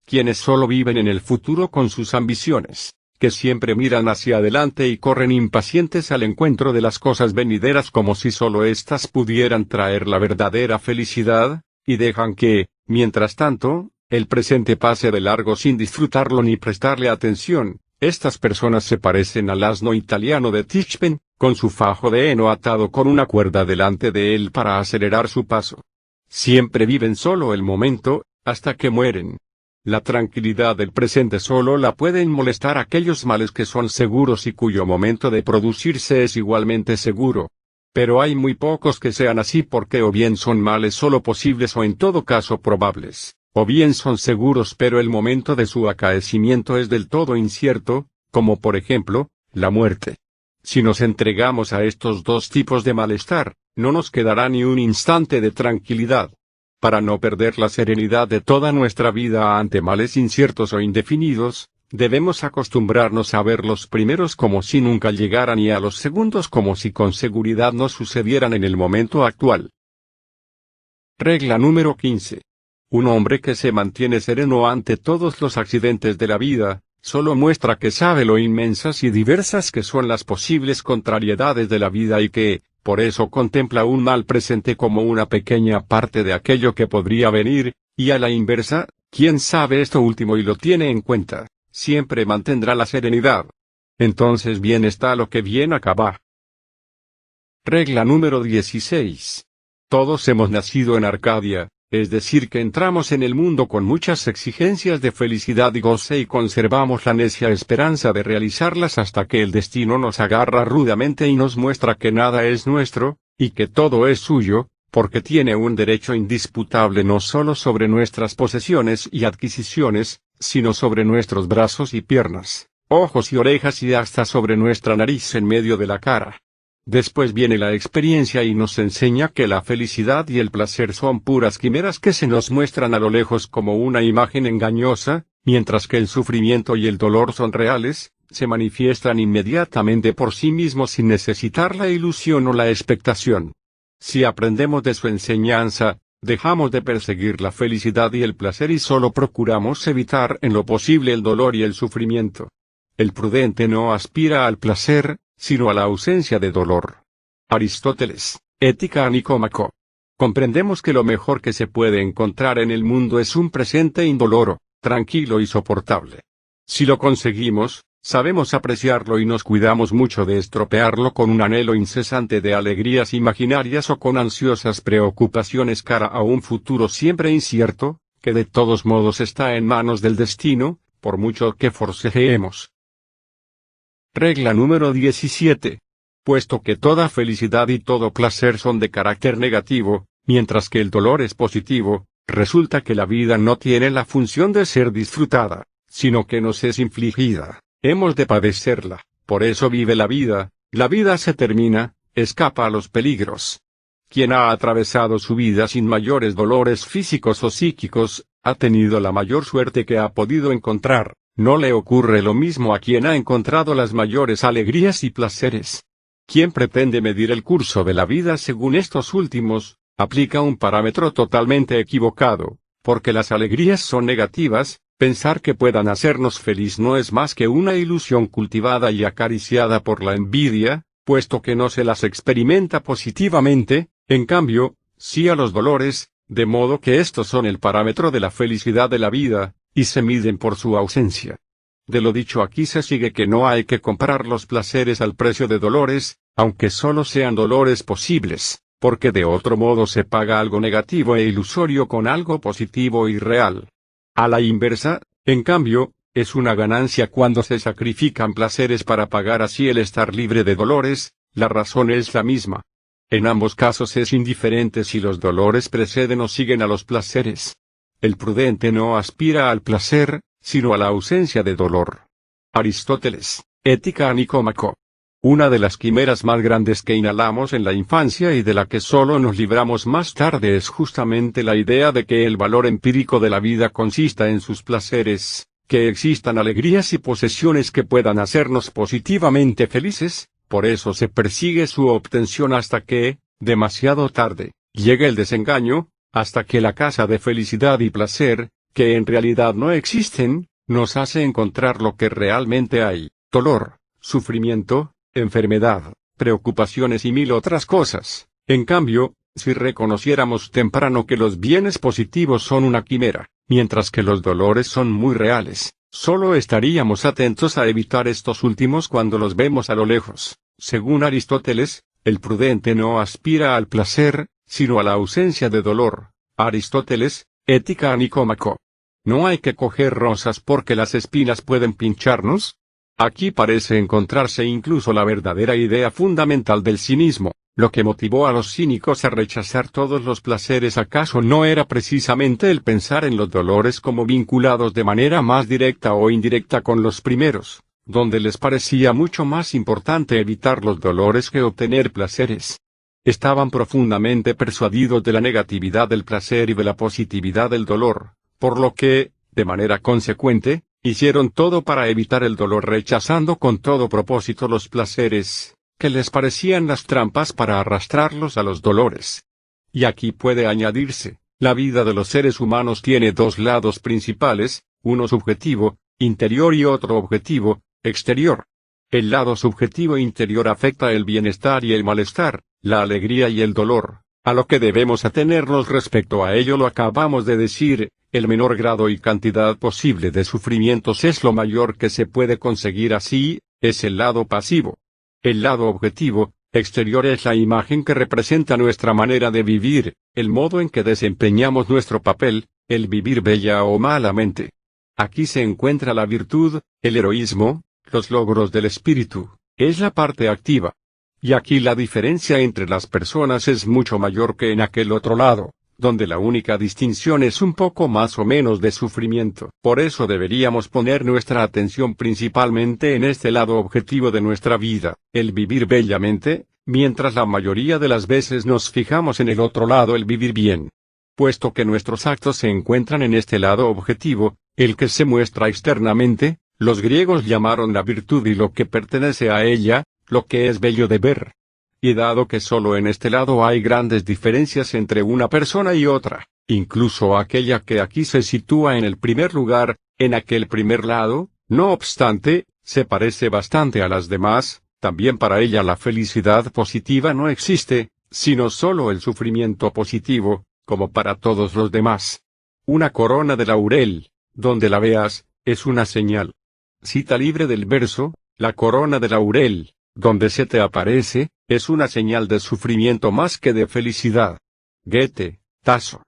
A: Quienes solo viven en el futuro con sus ambiciones, que siempre miran hacia adelante y corren impacientes al encuentro de las cosas venideras como si solo éstas pudieran traer la verdadera felicidad, y dejan que, mientras tanto, el presente pase de largo sin disfrutarlo ni prestarle atención. Estas personas se parecen al asno italiano de Tischben, con su fajo de heno atado con una cuerda delante de él para acelerar su paso. Siempre viven solo el momento, hasta que mueren. La tranquilidad del presente solo la pueden molestar aquellos males que son seguros y cuyo momento de producirse es igualmente seguro. Pero hay muy pocos que sean así porque o bien son males solo posibles o en todo caso probables, o bien son seguros pero el momento de su acaecimiento es del todo incierto, como por ejemplo, la muerte. Si nos entregamos a estos dos tipos de malestar, no nos quedará ni un instante de tranquilidad. Para no perder la serenidad de toda nuestra vida ante males inciertos o indefinidos, debemos acostumbrarnos a ver los primeros como si nunca llegaran y a los segundos como si con seguridad no sucedieran en el momento actual. Regla número 15. Un hombre que se mantiene sereno ante todos los accidentes de la vida, solo muestra que sabe lo inmensas y diversas que son las posibles contrariedades de la vida y que, por eso contempla un mal presente como una pequeña parte de aquello que podría venir, y a la inversa, quien sabe esto último y lo tiene en cuenta, siempre mantendrá la serenidad. Entonces bien está lo que bien acaba. Regla número 16. Todos hemos nacido en Arcadia, es decir que entramos en el mundo con muchas exigencias de felicidad y goce y conservamos la necia esperanza de realizarlas hasta que el destino nos agarra rudamente y nos muestra que nada es nuestro, y que todo es suyo, porque tiene un derecho indisputable no solo sobre nuestras posesiones y adquisiciones, sino sobre nuestros brazos y piernas, ojos y orejas y hasta sobre nuestra nariz en medio de la cara. Después viene la experiencia y nos enseña que la felicidad y el placer son puras quimeras que se nos muestran a lo lejos como una imagen engañosa, mientras que el sufrimiento y el dolor son reales, se manifiestan inmediatamente por sí mismos sin necesitar la ilusión o la expectación. Si aprendemos de su enseñanza, dejamos de perseguir la felicidad y el placer y solo procuramos evitar en lo posible el dolor y el sufrimiento. El prudente no aspira al placer, sino a la ausencia de dolor. Aristóteles, Ética a Nicómaco. Comprendemos que lo mejor que se puede encontrar en el mundo es un presente indoloro, tranquilo y soportable. Si lo conseguimos, sabemos apreciarlo y nos cuidamos mucho de estropearlo con un anhelo incesante de alegrías imaginarias o con ansiosas preocupaciones cara a un futuro siempre incierto, que de todos modos está en manos del destino, por mucho que forcejeemos. Regla número 17. Puesto que toda felicidad y todo placer son de carácter negativo, mientras que el dolor es positivo, resulta que la vida no tiene la función de ser disfrutada, sino que nos es infligida. Hemos de padecerla, por eso vive la vida se termina, escapa a los peligros. Quien ha atravesado su vida sin mayores dolores físicos o psíquicos, ha tenido la mayor suerte que ha podido encontrar. No le ocurre lo mismo a quien ha encontrado las mayores alegrías y placeres. Quien pretende medir el curso de la vida según estos últimos, aplica un parámetro totalmente equivocado, porque las alegrías son negativas. Pensar que puedan hacernos feliz no es más que una ilusión cultivada y acariciada por la envidia, puesto que no se las experimenta positivamente, en cambio, sí a los dolores, de modo que estos son el parámetro de la felicidad de la vida, y se miden por su ausencia. De lo dicho aquí se sigue que no hay que comprar los placeres al precio de dolores, aunque solo sean dolores posibles, porque de otro modo se paga algo negativo e ilusorio con algo positivo y real. A la inversa, en cambio, es una ganancia cuando se sacrifican placeres para pagar así el estar libre de dolores. La razón es la misma. En ambos casos es indiferente si los dolores preceden o siguen a los placeres. El prudente no aspira al placer, sino a la ausencia de dolor. Aristóteles, Ética a Nicómaco. Una de las quimeras más grandes que inhalamos en la infancia y de la que solo nos libramos más tarde es justamente la idea de que el valor empírico de la vida consista en sus placeres, que existan alegrías y posesiones que puedan hacernos positivamente felices. Por eso se persigue su obtención hasta que, demasiado tarde, llegue el desengaño, hasta que la casa de felicidad y placer, que en realidad no existen, nos hace encontrar lo que realmente hay: dolor, sufrimiento, enfermedad, preocupaciones y mil otras cosas. En cambio, si reconociéramos temprano que los bienes positivos son una quimera, mientras que los dolores son muy reales, solo estaríamos atentos a evitar estos últimos cuando los vemos a lo lejos. Según Aristóteles, el prudente no aspira al placer, sino a la ausencia de dolor. Aristóteles, Ética a Nicómaco. ¿No hay que coger rosas porque las espinas pueden pincharnos? Aquí parece encontrarse incluso la verdadera idea fundamental del cinismo. Lo que motivó a los cínicos a rechazar todos los placeres ¿acaso no era precisamente el pensar en los dolores como vinculados de manera más directa o indirecta con los primeros, donde les parecía mucho más importante evitar los dolores que obtener placeres? Estaban profundamente persuadidos de la negatividad del placer y de la positividad del dolor, por lo que, de manera consecuente, hicieron todo para evitar el dolor rechazando con todo propósito los placeres, que les parecían las trampas para arrastrarlos a los dolores. Y aquí puede añadirse, la vida de los seres humanos tiene dos lados principales, uno subjetivo, interior y otro objetivo, exterior. El lado subjetivo interior afecta el bienestar y el malestar, la alegría y el dolor. A lo que debemos atenernos respecto a ello lo acabamos de decir. El menor grado y cantidad posible de sufrimientos es lo mayor que se puede conseguir así, es el lado pasivo. El lado objetivo, exterior es la imagen que representa nuestra manera de vivir, el modo en que desempeñamos nuestro papel, el vivir bella o malamente. Aquí se encuentra la virtud, el heroísmo, los logros del espíritu, es la parte activa. Y aquí la diferencia entre las personas es mucho mayor que en aquel otro lado, donde la única distinción es un poco más o menos de sufrimiento. Por eso deberíamos poner nuestra atención principalmente en este lado objetivo de nuestra vida, el vivir bellamente, mientras la mayoría de las veces nos fijamos en el otro lado, el vivir bien. Puesto que nuestros actos se encuentran en este lado objetivo, el que se muestra externamente, los griegos llamaron la virtud y lo que pertenece a ella, lo que es bello de ver. y dado que solo en este lado hay grandes diferencias entre una persona y otra, incluso aquella que aquí se sitúa en el primer lugar, en aquel primer lado, no obstante, se parece bastante a las demás, también para ella la felicidad positiva no existe, sino solo el sufrimiento positivo, como para todos los demás. Una corona de laurel, donde la veas, es una señal. Cita libre del verso: la corona de laurel, donde se te aparece, es una señal de sufrimiento más que de felicidad. Goethe, Tasso.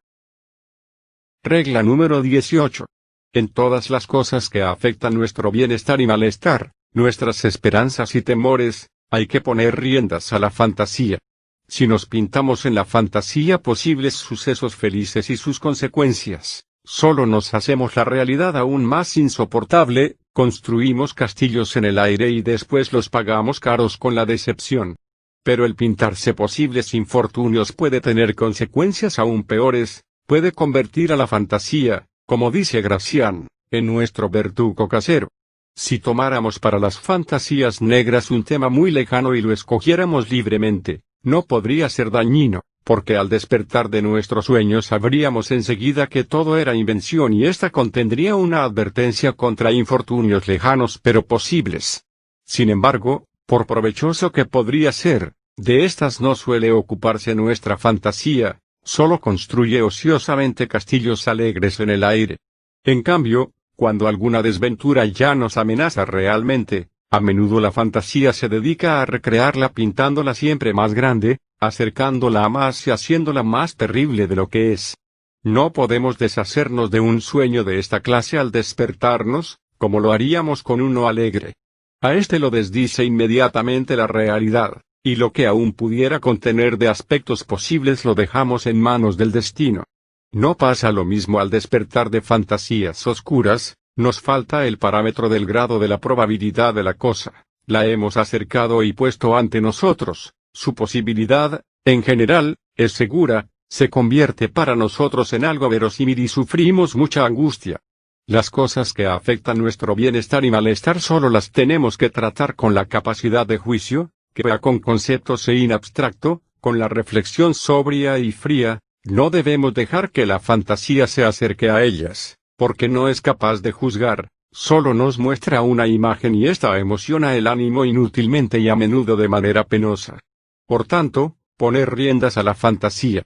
A: Regla número 18. En todas las cosas que afectan nuestro bienestar y malestar, nuestras esperanzas y temores, hay que poner riendas a la fantasía. Si nos pintamos en la fantasía posibles sucesos felices y sus consecuencias, solo nos hacemos la realidad aún más insoportable, construimos castillos en el aire y después los pagamos caros con la decepción. Pero el pintarse posibles infortunios puede tener consecuencias aún peores, puede convertir a la fantasía, como dice Gracián, en nuestro verdugo casero. Si tomáramos para las fantasías negras un tema muy lejano y lo escogiéramos libremente, no podría ser dañino, porque al despertar de nuestros sueños sabríamos enseguida que todo era invención y ésta contendría una advertencia contra infortunios lejanos pero posibles. Sin embargo, por provechoso que podría ser, de estas no suele ocuparse nuestra fantasía, solo construye ociosamente castillos alegres en el aire. En cambio, cuando alguna desventura ya nos amenaza realmente, a menudo la fantasía se dedica a recrearla pintándola siempre más grande, acercándola a más y haciéndola más terrible de lo que es. No podemos deshacernos de un sueño de esta clase al despertarnos, como lo haríamos con uno alegre. A este lo desdice inmediatamente la realidad, y lo que aún pudiera contener de aspectos posibles lo dejamos en manos del destino. No pasa lo mismo al despertar de fantasías oscuras. Nos falta el parámetro del grado de la probabilidad de la cosa, la hemos acercado y puesto ante nosotros, su posibilidad, en general, es segura, se convierte para nosotros en algo verosímil y sufrimos mucha angustia. Las cosas que afectan nuestro bienestar y malestar solo las tenemos que tratar con la capacidad de juicio, que va con conceptos e in abstracto, con la reflexión sobria y fría, no debemos dejar que la fantasía se acerque a ellas. Porque no es capaz de juzgar, solo nos muestra una imagen y esta emociona el ánimo inútilmente y a menudo de manera penosa. Por tanto, poner riendas a la fantasía.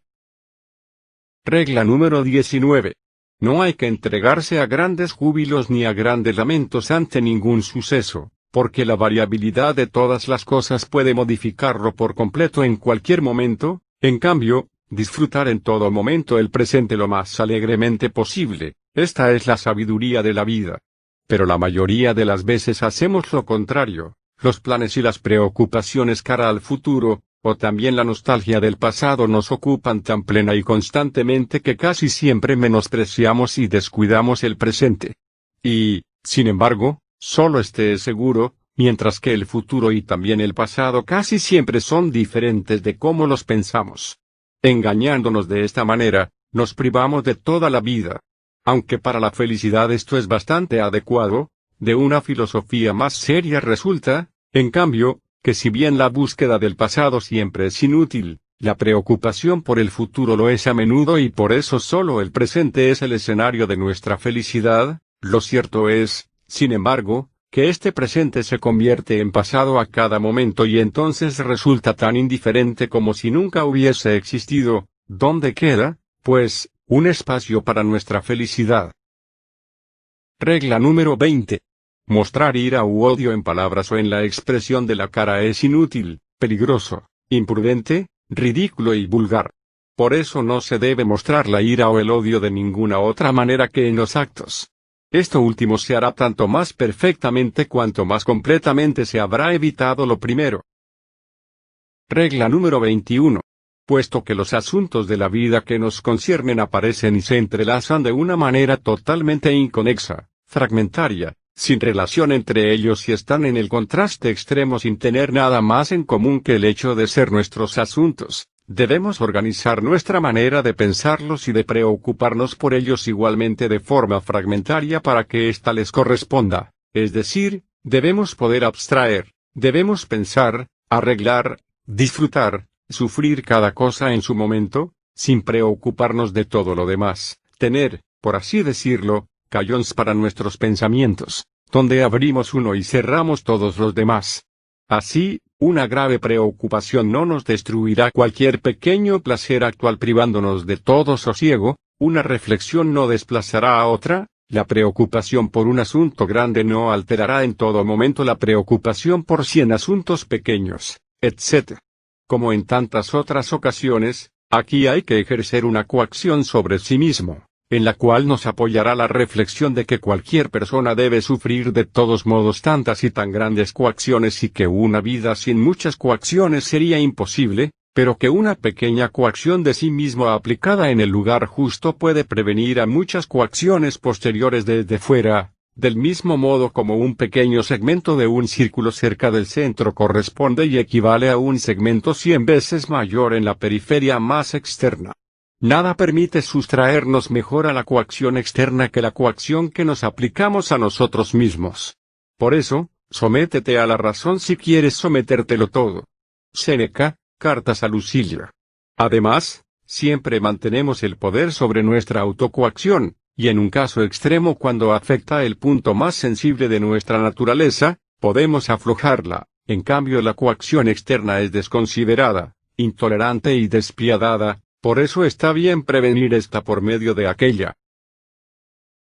A: Regla número 19. No hay que entregarse a grandes júbilos ni a grandes lamentos ante ningún suceso, porque la variabilidad de todas las cosas puede modificarlo por completo en cualquier momento. En cambio, disfrutar en todo momento el presente lo más alegremente posible. Esta es la sabiduría de la vida. Pero la mayoría de las veces hacemos lo contrario, los planes y las preocupaciones cara al futuro, o también la nostalgia del pasado nos ocupan tan plena y constantemente que casi siempre menospreciamos y descuidamos el presente. Y, sin embargo, solo esté seguro, mientras que el futuro y también el pasado casi siempre son diferentes de cómo los pensamos. Engañándonos de esta manera, nos privamos de toda la vida. Aunque para la felicidad esto es bastante adecuado, de una filosofía más seria resulta, en cambio, que si bien la búsqueda del pasado siempre es inútil, la preocupación por el futuro lo es a menudo y por eso solo el presente es el escenario de nuestra felicidad. Lo cierto es, sin embargo, que este presente se convierte en pasado a cada momento y entonces resulta tan indiferente como si nunca hubiese existido. ¿Dónde queda, pues, un espacio para nuestra felicidad? Regla número 20. Mostrar ira u odio en palabras o en la expresión de la cara es inútil, peligroso, imprudente, ridículo y vulgar. Por eso no se debe mostrar la ira o el odio de ninguna otra manera que en los actos. Esto último se hará tanto más perfectamente cuanto más completamente se habrá evitado lo primero. Regla número 21. Puesto que los asuntos de la vida que nos conciernen aparecen y se entrelazan de una manera totalmente inconexa, fragmentaria, sin relación entre ellos y están en el contraste extremo sin tener nada más en común que el hecho de ser nuestros asuntos, debemos organizar nuestra manera de pensarlos y de preocuparnos por ellos igualmente de forma fragmentaria para que ésta les corresponda, es decir, debemos poder abstraer, debemos pensar, arreglar, disfrutar, sufrir cada cosa en su momento, sin preocuparnos de todo lo demás, tener, por así decirlo, cajons para nuestros pensamientos, donde abrimos uno y cerramos todos los demás. Así, una grave preocupación no nos destruirá cualquier pequeño placer actual privándonos de todo sosiego, una reflexión no desplazará a otra, la preocupación por un asunto grande no alterará en todo momento la preocupación por 100 asuntos pequeños, etc. Como en tantas otras ocasiones, aquí hay que ejercer una coacción sobre sí mismo, en la cual nos apoyará la reflexión de que cualquier persona debe sufrir de todos modos tantas y tan grandes coacciones y que una vida sin muchas coacciones sería imposible, pero que una pequeña coacción de sí mismo aplicada en el lugar justo puede prevenir a muchas coacciones posteriores desde fuera, del mismo modo como un pequeño segmento de un círculo cerca del centro corresponde y equivale a un segmento 100 veces mayor en la periferia más externa. Nada permite sustraernos mejor a la coacción externa que la coacción que nos aplicamos a nosotros mismos. Por eso, sométete a la razón si quieres sometértelo todo. Séneca, Cartas a Lucilia. Además, siempre mantenemos el poder sobre nuestra autocoacción, y en un caso extremo cuando afecta el punto más sensible de nuestra naturaleza, podemos aflojarla. En cambio la coacción externa es desconsiderada, intolerante y despiadada, por eso está bien prevenir esta por medio de aquella.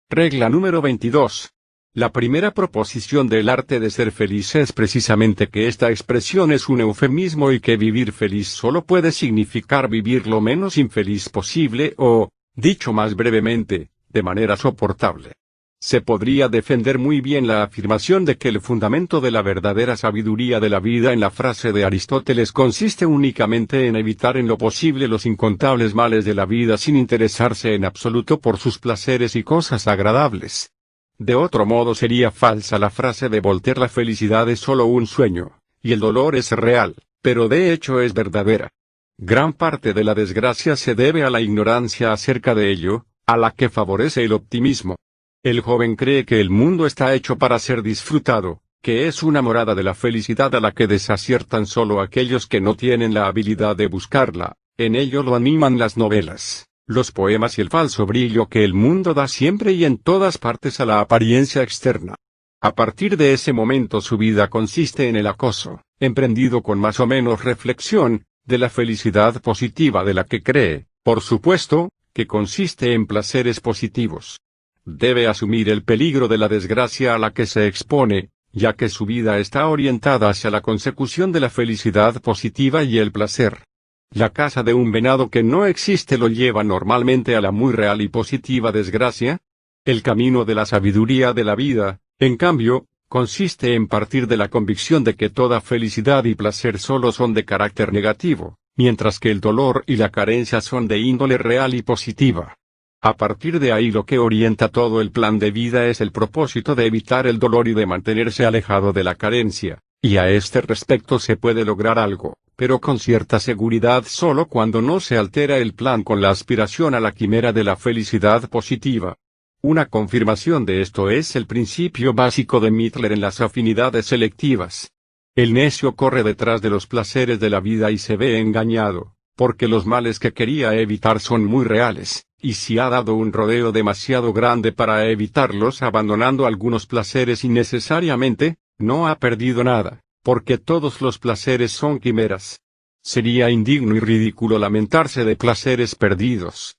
A: Regla número 22. La primera proposición del arte de ser feliz es precisamente que esta expresión es un eufemismo y que vivir feliz solo puede significar vivir lo menos infeliz posible o, dicho más brevemente, de manera soportable. Se podría defender muy bien la afirmación de que el fundamento de la verdadera sabiduría de la vida en la frase de Aristóteles consiste únicamente en evitar en lo posible los incontables males de la vida sin interesarse en absoluto por sus placeres y cosas agradables. De otro modo sería falsa la frase de Voltaire: la felicidad es solo un sueño, y el dolor es real, pero de hecho es verdadera. Gran parte de la desgracia se debe a la ignorancia acerca de ello, a la que favorece el optimismo. El joven cree que el mundo está hecho para ser disfrutado, que es una morada de la felicidad a la que desaciertan solo aquellos que no tienen la habilidad de buscarla. En ello lo animan las novelas, los poemas y el falso brillo que el mundo da siempre y en todas partes a la apariencia externa. A partir de ese momento su vida consiste en el acoso, emprendido con más o menos reflexión, de la felicidad positiva de la que cree, por supuesto, que consiste en placeres positivos. Debe asumir el peligro de la desgracia a la que se expone, ya que su vida está orientada hacia la consecución de la felicidad positiva y el placer. La caza de un venado que no existe lo lleva normalmente a la muy real y positiva desgracia. El camino de la sabiduría de la vida, en cambio, consiste en partir de la convicción de que toda felicidad y placer solo son de carácter negativo, mientras que el dolor y la carencia son de índole real y positiva. A partir de ahí lo que orienta todo el plan de vida es el propósito de evitar el dolor y de mantenerse alejado de la carencia, y a este respecto se puede lograr algo, pero con cierta seguridad solo cuando no se altera el plan con la aspiración a la quimera de la felicidad positiva. Una confirmación de esto es el principio básico de Mittler en las afinidades selectivas. El necio corre detrás de los placeres de la vida y se ve engañado, porque los males que quería evitar son muy reales, y si ha dado un rodeo demasiado grande para evitarlos abandonando algunos placeres innecesariamente, no ha perdido nada, porque todos los placeres son quimeras. Sería indigno y ridículo lamentarse de placeres perdidos.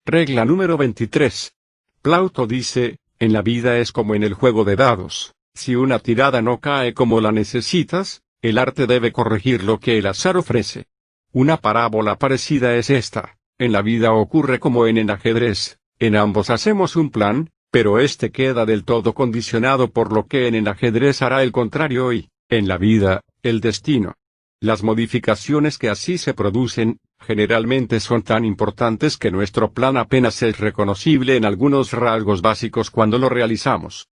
A: Regla número 23. Plauto dice, en la vida es como en el juego de dados, si una tirada no cae como la necesitas, el arte debe corregir lo que el azar ofrece. Una parábola parecida es esta: en la vida ocurre como en el ajedrez, en ambos hacemos un plan, pero este queda del todo condicionado por lo que en el ajedrez hará el contrario y, en la vida, el destino. Las modificaciones que así se producen, generalmente son tan importantes que nuestro plan apenas es reconocible en algunos rasgos básicos cuando lo realizamos.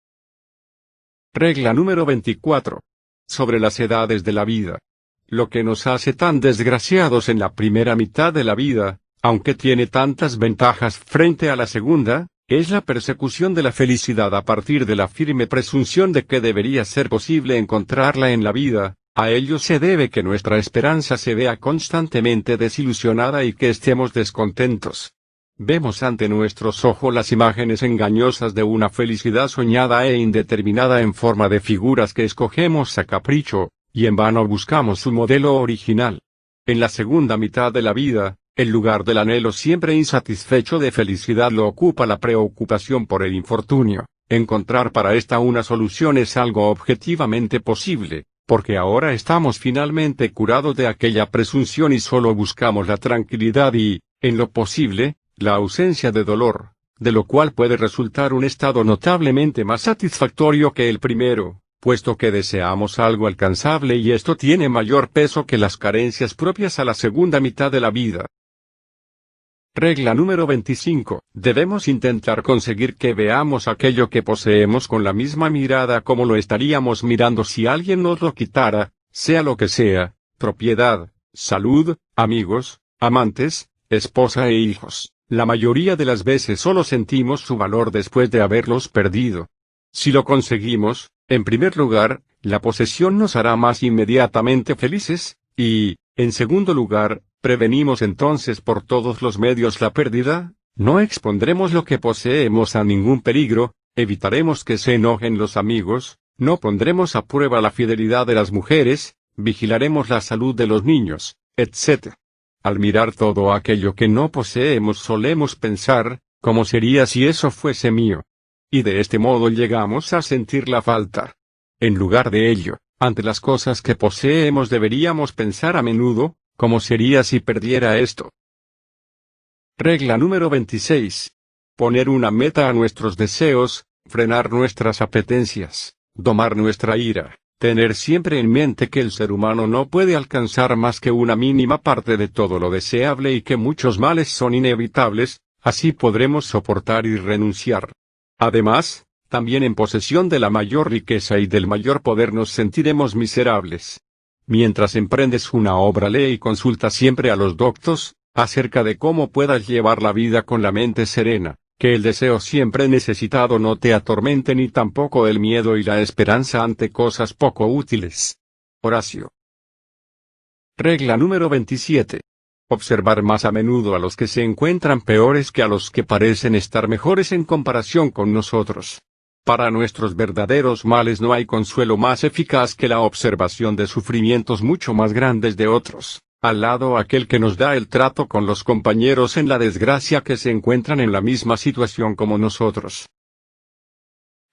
A: Regla número 24. Sobre las edades de la vida. Lo que nos hace tan desgraciados en la primera mitad de la vida, aunque tiene tantas ventajas frente a la segunda, es la persecución de la felicidad a partir de la firme presunción de que debería ser posible encontrarla en la vida, A ello se debe que nuestra esperanza se vea constantemente desilusionada y que estemos descontentos. Vemos ante nuestros ojos las imágenes engañosas de una felicidad soñada e indeterminada en forma de figuras que escogemos a capricho, y en vano buscamos su modelo original. En la segunda mitad de la vida, el lugar del anhelo siempre insatisfecho de felicidad lo ocupa la preocupación por el infortunio. Encontrar para esta una solución es algo objetivamente posible, porque ahora estamos finalmente curados de aquella presunción y solo buscamos la tranquilidad y, en lo posible, la ausencia de dolor, de lo cual puede resultar un estado notablemente más satisfactorio que el primero, puesto que deseamos algo alcanzable y esto tiene mayor peso que las carencias propias a la segunda mitad de la vida. Regla número 25. Debemos intentar conseguir que veamos aquello que poseemos con la misma mirada como lo estaríamos mirando si alguien nos lo quitara, sea lo que sea, propiedad, salud, amigos, amantes, esposa e hijos. La mayoría de las veces solo sentimos su valor después de haberlos perdido. Si lo conseguimos, en primer lugar, la posesión nos hará más inmediatamente felices, y, en segundo lugar, prevenimos entonces por todos los medios la pérdida, no expondremos lo que poseemos a ningún peligro, evitaremos que se enojen los amigos, no pondremos a prueba la fidelidad de las mujeres, vigilaremos la salud de los niños, etc. Al mirar todo aquello que no poseemos solemos pensar, ¿cómo sería si eso fuese mío? Y de este modo llegamos a sentir la falta. En lugar de ello, ante las cosas que poseemos deberíamos pensar a menudo, ¿cómo sería si perdiera esto? Regla número 26. Poner una meta a nuestros deseos, frenar nuestras apetencias, domar nuestra ira, tener siempre en mente que el ser humano no puede alcanzar más que una mínima parte de todo lo deseable y que muchos males son inevitables, así podremos soportar y renunciar. Además, también en posesión de la mayor riqueza y del mayor poder nos sentiremos miserables. Mientras emprendes una obra lee y consulta siempre a los doctos, acerca de cómo puedas llevar la vida con la mente serena, que el deseo siempre necesitado no te atormente ni tampoco el miedo y la esperanza ante cosas poco útiles. Horacio. Regla número 27. Observar más a menudo a los que se encuentran peores que a los que parecen estar mejores en comparación con nosotros. Para nuestros verdaderos males no hay consuelo más eficaz que la observación de sufrimientos mucho más grandes de otros, al lado aquel que nos da el trato con los compañeros en la desgracia que se encuentran en la misma situación como nosotros.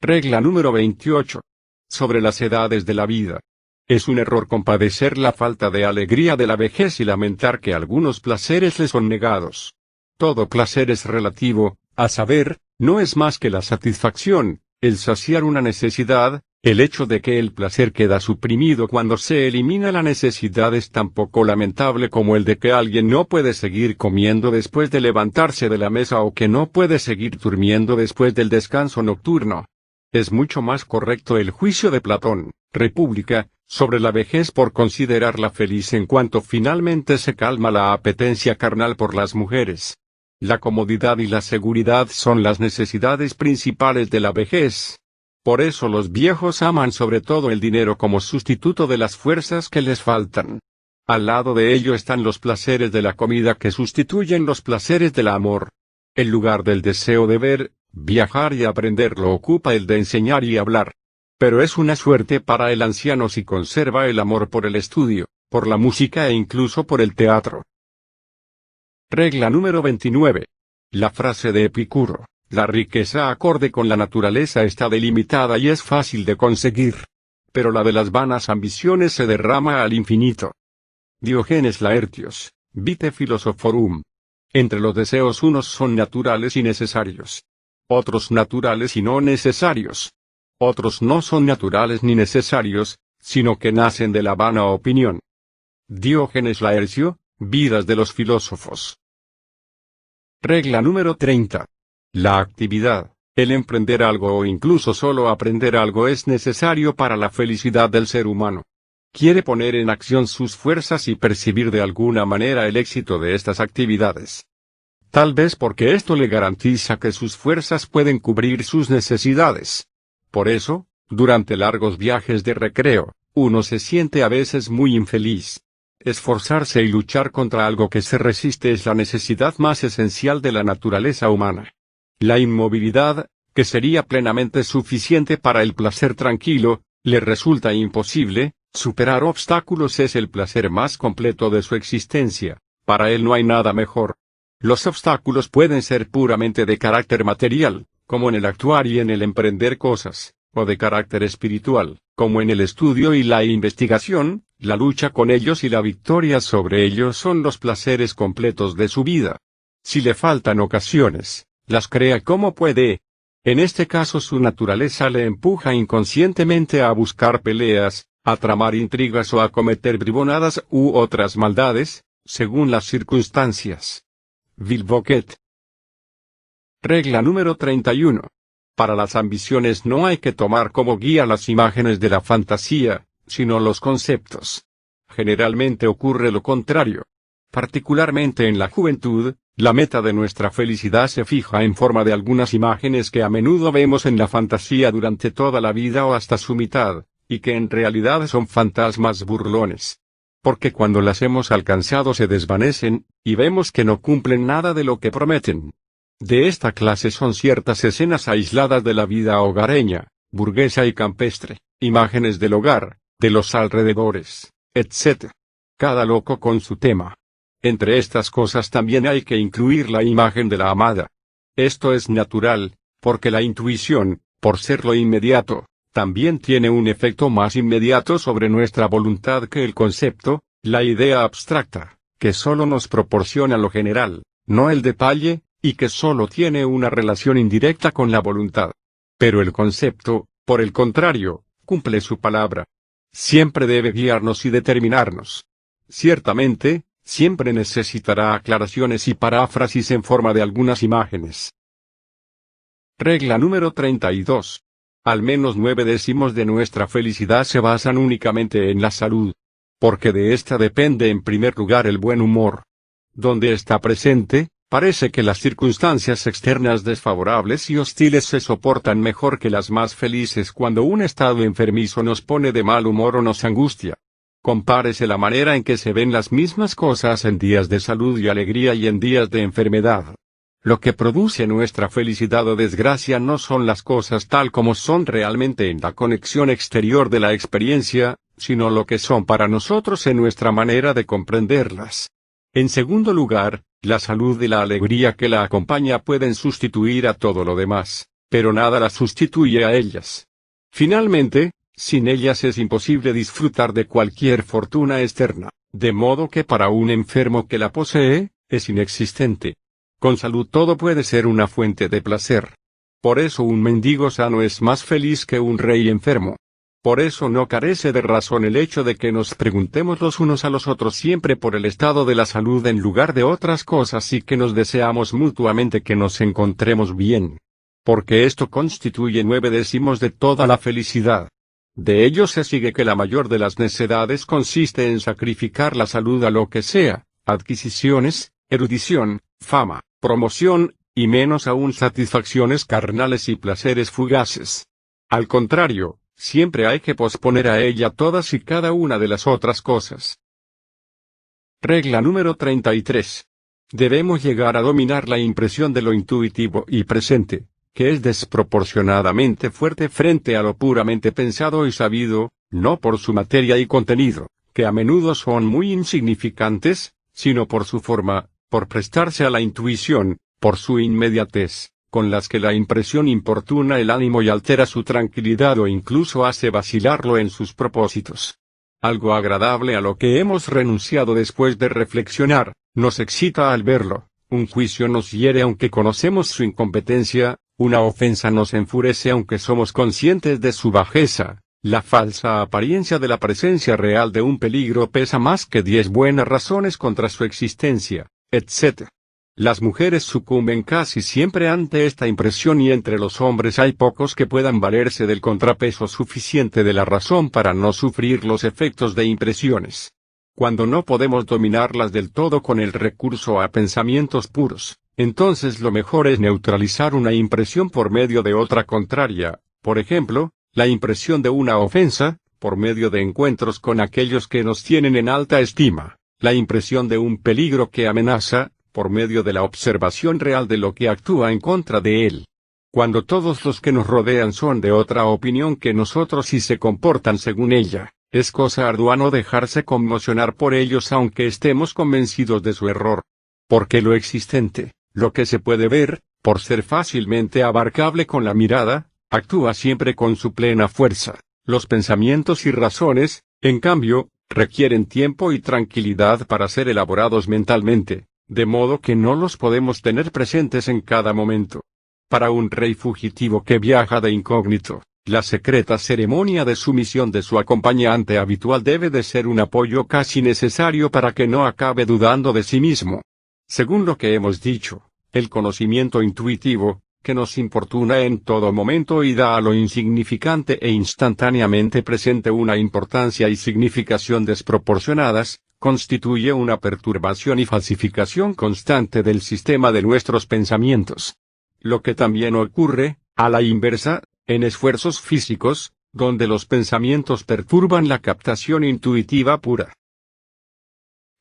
A: Regla número 28. Sobre las edades de la vida. Es un error compadecer la falta de alegría de la vejez y lamentar que algunos placeres le son negados. Todo placer es relativo, a saber, no es más que la satisfacción, el saciar una necesidad. El hecho de que el placer queda suprimido cuando se elimina la necesidad es tan poco lamentable como el de que alguien no puede seguir comiendo después de levantarse de la mesa o que no puede seguir durmiendo después del descanso nocturno. Es mucho más correcto el juicio de Platón, República, sobre la vejez por considerarla feliz en cuanto finalmente se calma la apetencia carnal por las mujeres. La comodidad y la seguridad son las necesidades principales de la vejez. Por eso los viejos aman sobre todo el dinero como sustituto de las fuerzas que les faltan. Al lado de ello están los placeres de la comida que sustituyen los placeres del amor. El lugar del deseo de ver, viajar y aprender lo ocupa el de enseñar y hablar. Pero es una suerte para el anciano si conserva el amor por el estudio, por la música e incluso por el teatro. Regla número 29. La frase de Epicuro. La riqueza acorde con la naturaleza está delimitada y es fácil de conseguir. Pero la de las vanas ambiciones se derrama al infinito. Diógenes Laertios, Vitae Philosophorum. Entre los deseos unos son naturales y necesarios. Otros naturales y no necesarios. Otros no son naturales ni necesarios, sino que nacen de la vana opinión. Diógenes Laercio, Vidas de los filósofos. Regla número 30. La actividad, el emprender algo o incluso solo aprender algo es necesario para la felicidad del ser humano. Quiere poner en acción sus fuerzas y percibir de alguna manera el éxito de estas actividades. Tal vez porque esto le garantiza que sus fuerzas pueden cubrir sus necesidades. Por eso, durante largos viajes de recreo, uno se siente a veces muy infeliz. Esforzarse y luchar contra algo que se resiste es la necesidad más esencial de la naturaleza humana. La inmovilidad, que sería plenamente suficiente para el placer tranquilo, le resulta imposible. Superar obstáculos es el placer más completo de su existencia. Para él no hay nada mejor. Los obstáculos pueden ser puramente de carácter material, como en el actuar y en el emprender cosas, o de carácter espiritual, como en el estudio y la investigación. La lucha con ellos y la victoria sobre ellos son los placeres completos de su vida. Si le faltan ocasiones, las crea como puede. En este caso su naturaleza le empuja inconscientemente a buscar peleas, a tramar intrigas o a cometer bribonadas u otras maldades, según las circunstancias. Vilboquet. Regla número 31. Para las ambiciones no hay que tomar como guía las imágenes de la fantasía, sino los conceptos. Generalmente ocurre lo contrario. Particularmente en la juventud, la meta de nuestra felicidad se fija en forma de algunas imágenes que a menudo vemos en la fantasía durante toda la vida o hasta su mitad, y que en realidad son fantasmas burlones. Porque cuando las hemos alcanzado se desvanecen, y vemos que no cumplen nada de lo que prometen. De esta clase son ciertas escenas aisladas de la vida hogareña, burguesa y campestre, imágenes del hogar, de los alrededores, etc. Cada loco con su tema. Entre estas cosas también hay que incluir la imagen de la amada. Esto es natural, porque la intuición, por ser lo inmediato, también tiene un efecto más inmediato sobre nuestra voluntad que el concepto, la idea abstracta, que solo nos proporciona lo general, no el detalle, y que solo tiene una relación indirecta con la voluntad. Pero el concepto, por el contrario, cumple su palabra. Siempre debe guiarnos y determinarnos. Ciertamente, siempre necesitará aclaraciones y paráfrasis en forma de algunas imágenes. Regla número 32. Al menos 9/10 de nuestra felicidad se basan únicamente en la salud. Porque de esta depende en primer lugar el buen humor. Donde está presente, parece que las circunstancias externas desfavorables y hostiles se soportan mejor que las más felices cuando un estado enfermizo nos pone de mal humor o nos angustia. Compárese la manera en que se ven las mismas cosas en días de salud y alegría y en días de enfermedad. Lo que produce nuestra felicidad o desgracia no son las cosas tal como son realmente en la conexión exterior de la experiencia, sino lo que son para nosotros en nuestra manera de comprenderlas. En segundo lugar, la salud y la alegría que la acompaña pueden sustituir a todo lo demás, pero nada las sustituye a ellas. Finalmente, sin ellas es imposible disfrutar de cualquier fortuna externa, de modo que para un enfermo que la posee, es inexistente. Con salud todo puede ser una fuente de placer. Por eso un mendigo sano es más feliz que un rey enfermo. Por eso no carece de razón el hecho de que nos preguntemos los unos a los otros siempre por el estado de la salud en lugar de otras cosas y que nos deseamos mutuamente que nos encontremos bien. Porque esto constituye 9/10 de toda la felicidad. De ello se sigue que la mayor de las necedades consiste en sacrificar la salud a lo que sea, adquisiciones, erudición, fama, promoción, y menos aún satisfacciones carnales y placeres fugaces. Al contrario, siempre hay que posponer a ella todas y cada una de las otras cosas. Regla número 33. Debemos llegar a dominar la impresión de lo intuitivo y presente, que es desproporcionadamente fuerte frente a lo puramente pensado y sabido, no por su materia y contenido, que a menudo son muy insignificantes, sino por su forma, por prestarse a la intuición, por su inmediatez, con las que la impresión importuna el ánimo y altera su tranquilidad o incluso hace vacilarlo en sus propósitos. Algo agradable a lo que hemos renunciado después de reflexionar, nos excita al verlo, un juicio nos hiere aunque conocemos su incompetencia, una ofensa nos enfurece aunque somos conscientes de su bajeza. La falsa apariencia de la presencia real de un peligro pesa más que 10 buenas razones contra su existencia, etc. Las mujeres sucumben casi siempre ante esta impresión y entre los hombres hay pocos que puedan valerse del contrapeso suficiente de la razón para no sufrir los efectos de impresiones. Cuando no podemos dominarlas del todo con el recurso a pensamientos puros, entonces lo mejor es neutralizar una impresión por medio de otra contraria, por ejemplo, la impresión de una ofensa, por medio de encuentros con aquellos que nos tienen en alta estima, la impresión de un peligro que amenaza, por medio de la observación real de lo que actúa en contra de él. Cuando todos los que nos rodean son de otra opinión que nosotros y se comportan según ella, es cosa ardua no dejarse conmocionar por ellos aunque estemos convencidos de su error. Porque lo existente, lo que se puede ver, por ser fácilmente abarcable con la mirada, actúa siempre con su plena fuerza. Los pensamientos y razones, en cambio, requieren tiempo y tranquilidad para ser elaborados mentalmente, de modo que no los podemos tener presentes en cada momento. Para un rey fugitivo que viaja de incógnito, la secreta ceremonia de sumisión de su acompañante habitual debe de ser un apoyo casi necesario para que no acabe dudando de sí mismo. Según lo que hemos dicho, el conocimiento intuitivo, que nos importuna en todo momento y da a lo insignificante e instantáneamente presente una importancia y significación desproporcionadas, constituye una perturbación y falsificación constante del sistema de nuestros pensamientos. Lo que también ocurre, a la inversa, en esfuerzos físicos, donde los pensamientos perturban la captación intuitiva pura.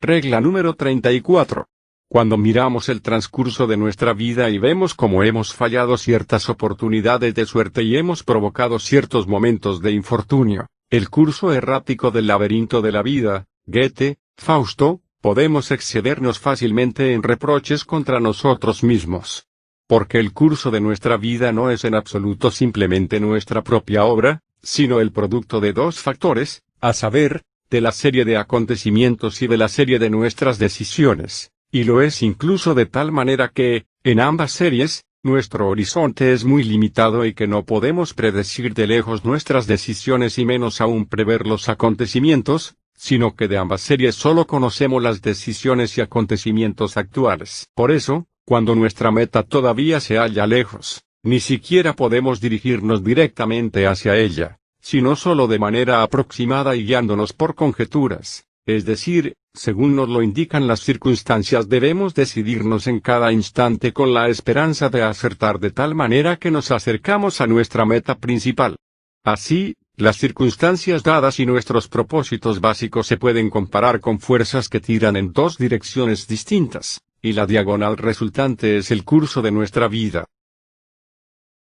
A: Regla número 34. Cuando miramos el transcurso de nuestra vida y vemos cómo hemos fallado ciertas oportunidades de suerte y hemos provocado ciertos momentos de infortunio, el curso errático del laberinto de la vida, Goethe, Fausto, podemos excedernos fácilmente en reproches contra nosotros mismos. Porque el curso de nuestra vida no es en absoluto simplemente nuestra propia obra, sino el producto de dos factores, a saber, de la serie de acontecimientos y de la serie de nuestras decisiones. Y lo es incluso de tal manera que, en ambas series, nuestro horizonte es muy limitado y que no podemos predecir de lejos nuestras decisiones y menos aún prever los acontecimientos, sino que de ambas series solo conocemos las decisiones y acontecimientos actuales. Por eso, cuando nuestra meta todavía se halla lejos, ni siquiera podemos dirigirnos directamente hacia ella, sino solo de manera aproximada y guiándonos por conjeturas. Es decir, según nos lo indican las circunstancias debemos decidirnos en cada instante con la esperanza de acertar de tal manera que nos acercamos a nuestra meta principal. Así, las circunstancias dadas y nuestros propósitos básicos se pueden comparar con fuerzas que tiran en dos direcciones distintas, y la diagonal resultante es el curso de nuestra vida.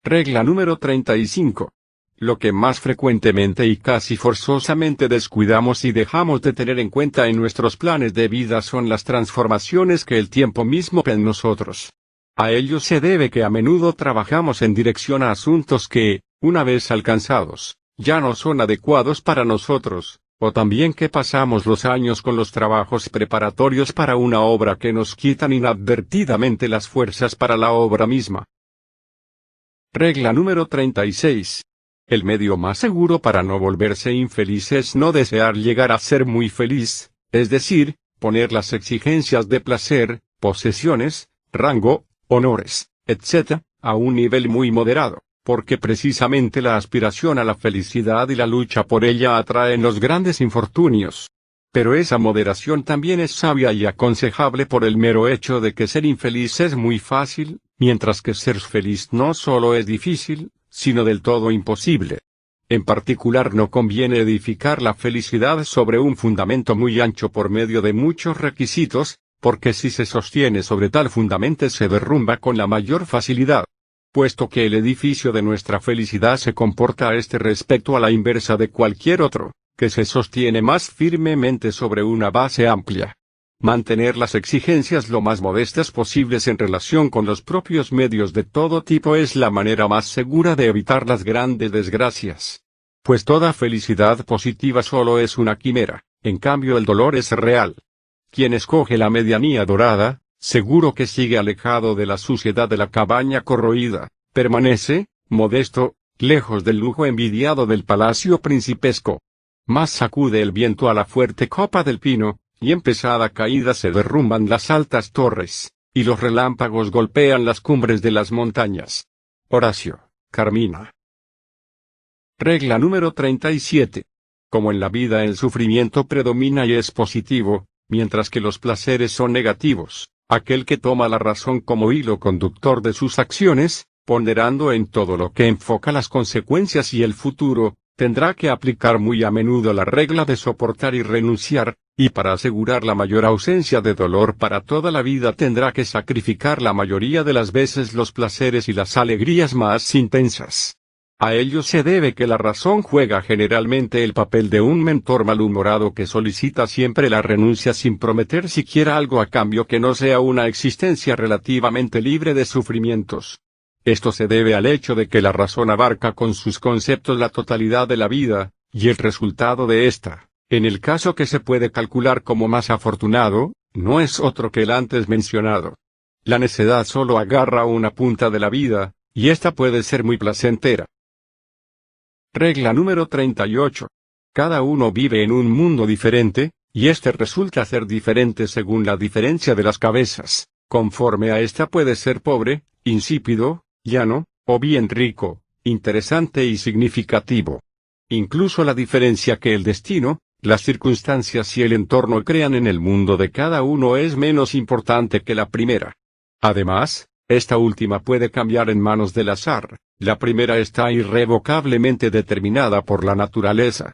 A: Regla número 35. Lo que más frecuentemente y casi forzosamente descuidamos y dejamos de tener en cuenta en nuestros planes de vida son las transformaciones que el tiempo mismo en nosotros. A ello se debe que a menudo trabajamos en dirección a asuntos que, una vez alcanzados, ya no son adecuados para nosotros, o también que pasamos los años con los trabajos preparatorios para una obra que nos quitan inadvertidamente las fuerzas para la obra misma. Regla número 36. El medio más seguro para no volverse infeliz es no desear llegar a ser muy feliz, es decir, poner las exigencias de placer, posesiones, rango, honores, etc., a un nivel muy moderado, porque precisamente la aspiración a la felicidad y la lucha por ella atraen los grandes infortunios. Pero esa moderación también es sabia y aconsejable por el mero hecho de que ser infeliz es muy fácil, mientras que ser feliz no solo es difícil, sino del todo imposible. En particular no conviene edificar la felicidad sobre un fundamento muy ancho por medio de muchos requisitos, porque si se sostiene sobre tal fundamento se derrumba con la mayor facilidad. Puesto que el edificio de nuestra felicidad se comporta a este respecto a la inversa de cualquier otro, que se sostiene más firmemente sobre una base amplia. Mantener las exigencias lo más modestas posibles en relación con los propios medios de todo tipo es la manera más segura de evitar las grandes desgracias. Pues toda felicidad positiva solo es una quimera, en cambio el dolor es real. Quien escoge la medianía dorada, seguro que sigue alejado de la suciedad de la cabaña corroída, permanece, modesto, lejos del lujo envidiado del palacio principesco. Más sacude el viento a la fuerte copa del pino, y en pesada caída se derrumban las altas torres, y los relámpagos golpean las cumbres de las montañas. Horacio, Carmina. Regla número 37. Como en la vida el sufrimiento predomina y es positivo, mientras que los placeres son negativos, aquel que toma la razón como hilo conductor de sus acciones, ponderando en todo lo que enfoca las consecuencias y el futuro, tendrá que aplicar muy a menudo la regla de soportar y renunciar, y para asegurar la mayor ausencia de dolor para toda la vida tendrá que sacrificar la mayoría de las veces los placeres y las alegrías más intensas. A ello se debe que la razón juega generalmente el papel de un mentor malhumorado que solicita siempre la renuncia sin prometer siquiera algo a cambio que no sea una existencia relativamente libre de sufrimientos. Esto se debe al hecho de que la razón abarca con sus conceptos la totalidad de la vida, y el resultado de ésta, en el caso que se puede calcular como más afortunado, no es otro que el antes mencionado. La necedad solo agarra una punta de la vida, y ésta puede ser muy placentera. Regla número 38. Cada uno vive en un mundo diferente, y este resulta ser diferente según la diferencia de las cabezas. Conforme a esta puede ser pobre, insípido, llano, o bien rico, interesante y significativo. Incluso la diferencia que el destino, las circunstancias y el entorno crean en el mundo de cada uno es menos importante que la primera. Además, esta última puede cambiar en manos del azar, la primera está irrevocablemente determinada por la naturaleza.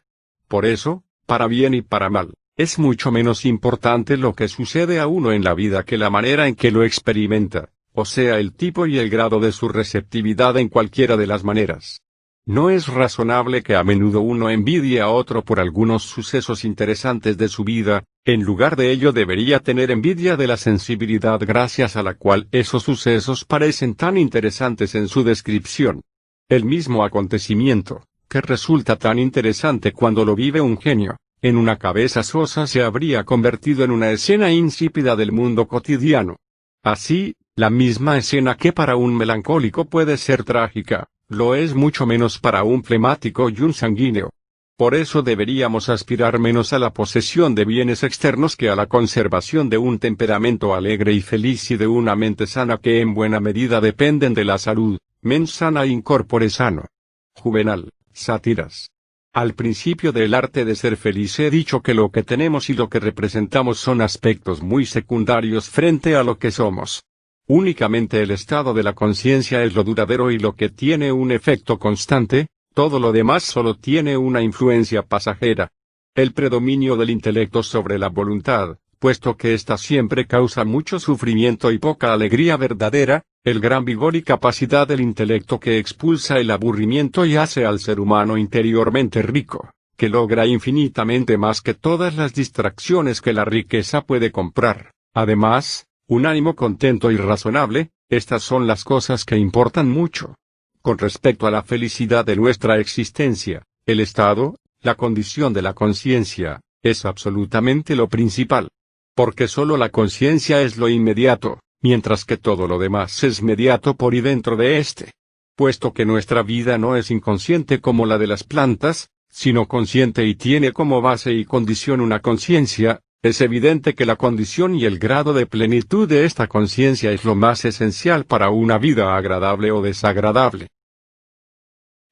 A: Por eso, para bien y para mal, es mucho menos importante lo que sucede a uno en la vida que la manera en que lo experimenta, o sea el tipo y el grado de su receptividad en cualquiera de las maneras. No es razonable que a menudo uno envidie a otro por algunos sucesos interesantes de su vida, en lugar de ello debería tener envidia de la sensibilidad gracias a la cual esos sucesos parecen tan interesantes en su descripción. El mismo acontecimiento, que resulta tan interesante cuando lo vive un genio, en una cabeza sosa se habría convertido en una escena insípida del mundo cotidiano. Así, la misma escena que para un melancólico puede ser trágica, lo es mucho menos para un flemático y un sanguíneo. Por eso deberíamos aspirar menos a la posesión de bienes externos que a la conservación de un temperamento alegre y feliz y de una mente sana que en buena medida dependen de la salud, mens sana in corpore sano. Juvenal, Sátiras. Al principio del arte de ser feliz he dicho que lo que tenemos y lo que representamos son aspectos muy secundarios frente a lo que somos. Únicamente el estado de la conciencia es lo duradero y lo que tiene un efecto constante, todo lo demás solo tiene una influencia pasajera. El predominio del intelecto sobre la voluntad, puesto que ésta siempre causa mucho sufrimiento y poca alegría verdadera, el gran vigor y capacidad del intelecto que expulsa el aburrimiento y hace al ser humano interiormente rico, que logra infinitamente más que todas las distracciones que la riqueza puede comprar. Además, un ánimo contento y razonable, estas son las cosas que importan mucho. Con respecto a la felicidad de nuestra existencia, el estado, la condición de la conciencia, es absolutamente lo principal. Porque solo la conciencia es lo inmediato, mientras que todo lo demás es mediato por y dentro de éste. Puesto que nuestra vida no es inconsciente como la de las plantas, sino consciente y tiene como base y condición una conciencia, es evidente que la condición y el grado de plenitud de esta conciencia es lo más esencial para una vida agradable o desagradable.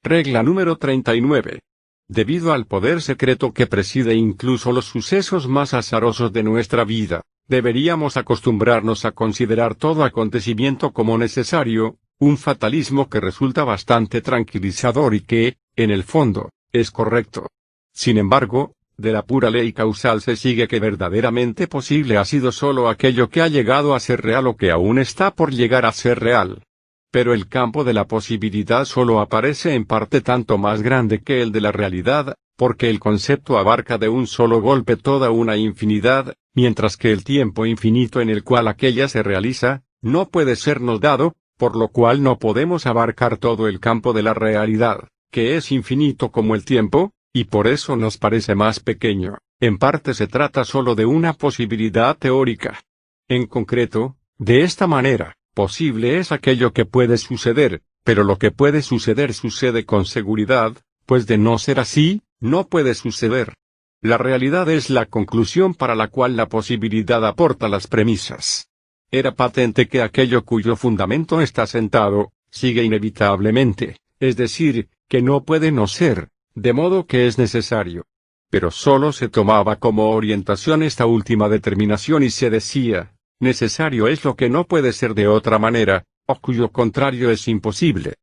A: Regla número 39. Debido al poder secreto que preside incluso los sucesos más azarosos de nuestra vida, deberíamos acostumbrarnos a considerar todo acontecimiento como necesario, un fatalismo que resulta bastante tranquilizador y que, en el fondo, es correcto. Sin embargo, de la pura ley causal se sigue que verdaderamente posible ha sido solo aquello que ha llegado a ser real o que aún está por llegar a ser real. Pero el campo de la posibilidad solo aparece en parte tanto más grande que el de la realidad, porque el concepto abarca de un solo golpe toda una infinidad, mientras que el tiempo infinito en el cual aquella se realiza, no puede sernos dado, por lo cual no podemos abarcar todo el campo de la realidad, que es infinito como el tiempo, y por eso nos parece más pequeño. En parte se trata solo de una posibilidad teórica. En concreto, de esta manera, posible es aquello que puede suceder, pero lo que puede suceder sucede con seguridad, pues de no ser así, no puede suceder. La realidad es la conclusión para la cual la posibilidad aporta las premisas. Era patente que aquello cuyo fundamento está sentado, sigue inevitablemente, es decir, que no puede no ser, de modo que es necesario. Pero solo se tomaba como orientación esta última determinación y se decía, necesario es lo que no puede ser de otra manera, o cuyo contrario es imposible.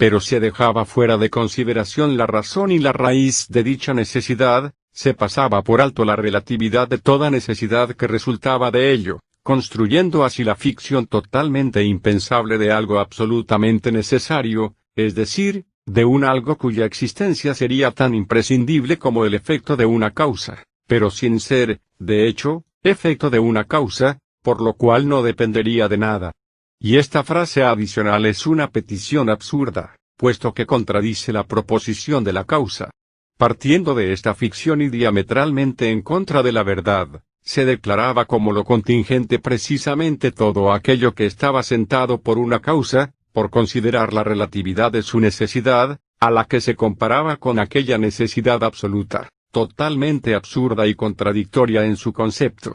A: pero se dejaba fuera de consideración la razón y la raíz de dicha necesidad, se pasaba por alto la relatividad de toda necesidad que resultaba de ello, construyendo así la ficción totalmente impensable de algo absolutamente necesario, es decir, de un algo cuya existencia sería tan imprescindible como el efecto de una causa, pero sin ser, de hecho, efecto de una causa, por lo cual no dependería de nada. Y esta frase adicional es una petición absurda, puesto que contradice la proposición de la causa. Partiendo de esta ficción y diametralmente en contra de la verdad, se declaraba como lo contingente precisamente todo aquello que estaba sentado por una causa, por considerar la relatividad de su necesidad, a la que se comparaba con aquella necesidad absoluta, totalmente absurda y contradictoria en su concepto.